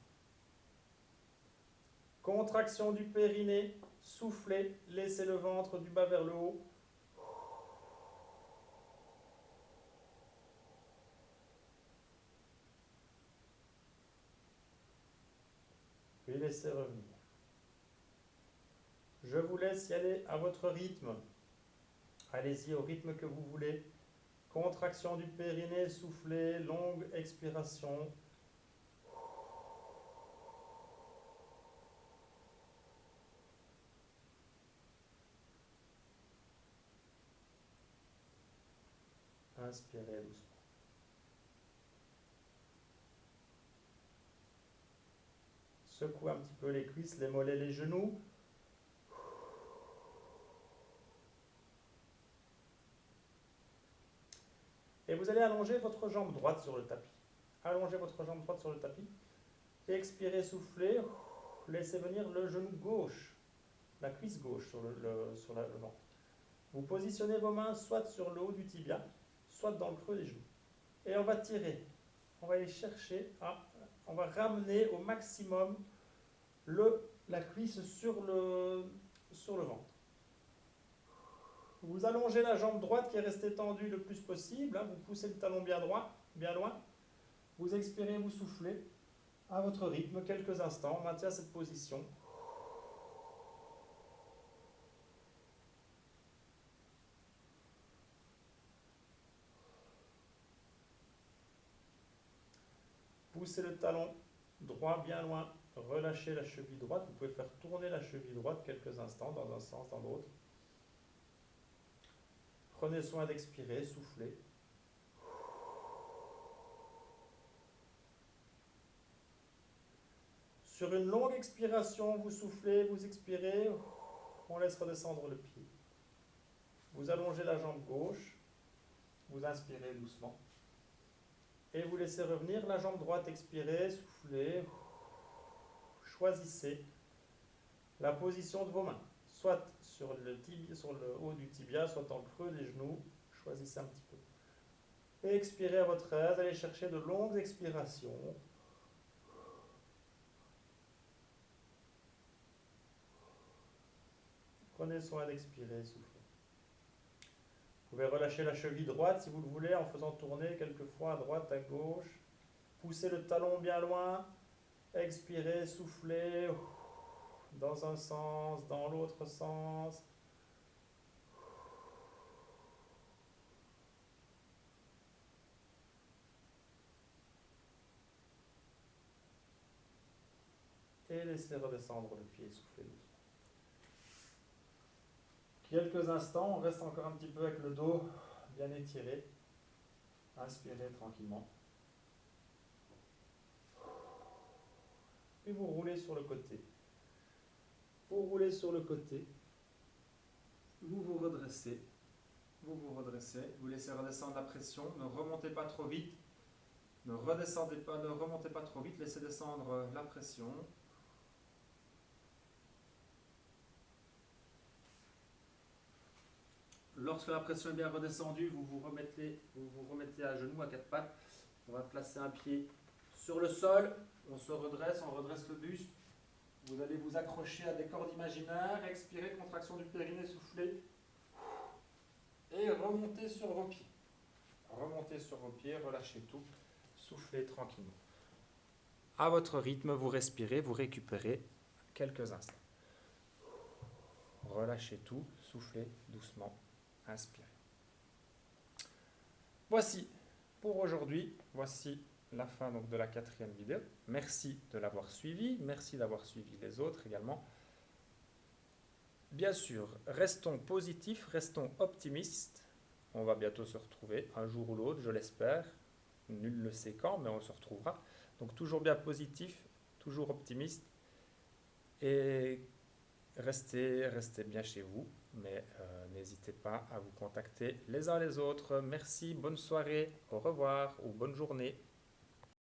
Contraction du périnée, soufflez, laissez le ventre du bas vers le haut. Puis laissez revenir. Je vous laisse y aller à votre rythme. Allez-y au rythme que vous voulez. Contraction du périnée, soufflez, longue expiration. Inspirez doucement. Secouez un petit peu les cuisses, les mollets, les genoux. Et vous allez allonger votre jambe droite sur le tapis. Allongez votre jambe droite sur le tapis. Expirez, soufflez. Laissez venir le genou gauche, la cuisse gauche sur le ventre. Vous positionnez vos mains soit sur le haut du tibia, soit dans le creux des genoux. Et on va tirer. On va aller chercher, on va ramener au maximum la cuisse sur le ventre. Vous allongez la jambe droite qui est restée tendue le plus possible. Vous poussez le talon bien droit, bien loin. Vous expirez, vous soufflez à votre rythme, quelques instants. On maintient cette position. Poussez le talon droit bien loin. Relâchez la cheville droite. Vous pouvez faire tourner la cheville droite quelques instants dans un sens, dans l'autre. Prenez soin d'expirer, soufflez. Sur une longue expiration, vous soufflez, vous expirez, on laisse redescendre le pied. Vous allongez la jambe gauche, vous inspirez doucement. Et vous laissez revenir la jambe droite, expirez, soufflez. Choisissez la position de vos mains, soit sur le haut du tibia, soit en creux des genoux. Choisissez un petit peu. Et expirez à votre aise, allez chercher de longues expirations. Prenez soin d'expirer, soufflez. Vous pouvez relâcher la cheville droite si vous le voulez en faisant tourner quelquefois à droite, à gauche. Poussez le talon bien loin. Expirez, soufflez. Dans un sens, dans l'autre sens. et laissez redescendre le pied, soufflez doucement. Quelques instants, on reste encore un petit peu avec le dos bien étiré. Inspirez tranquillement. Puis vous roulez sur le côté. Vous roulez sur le côté. Vous vous redressez. Vous vous redressez. Vous laissez redescendre la pression. Ne remontez pas trop vite. Ne redescendez pas, ne remontez pas trop vite. Laissez descendre la pression. Lorsque la pression est bien redescendue, vous vous remettez à genoux, à quatre pattes. On va placer un pied sur le sol. On se redresse, on redresse le buste. Vous allez vous accrocher à des cordes imaginaires. Expirez, contraction du périnée, soufflez. Et remontez sur vos pieds. Remontez sur vos pieds, relâchez tout. Soufflez tranquillement. À votre rythme, vous respirez, vous récupérez quelques instants. Relâchez tout, soufflez doucement. Inspirez. Voici pour aujourd'hui, voici la fin donc de la 4e vidéo. Merci de l'avoir suivi, merci d'avoir suivi les autres également. Bien sûr, restons positifs, restons optimistes. On va bientôt se retrouver, un jour ou l'autre, je l'espère. Nul ne sait quand, mais on se retrouvera. Donc toujours bien positif, toujours optimiste. Et restez bien chez vous, mais n'hésitez pas à vous contacter les uns les autres. Merci, bonne soirée, au revoir ou bonne journée.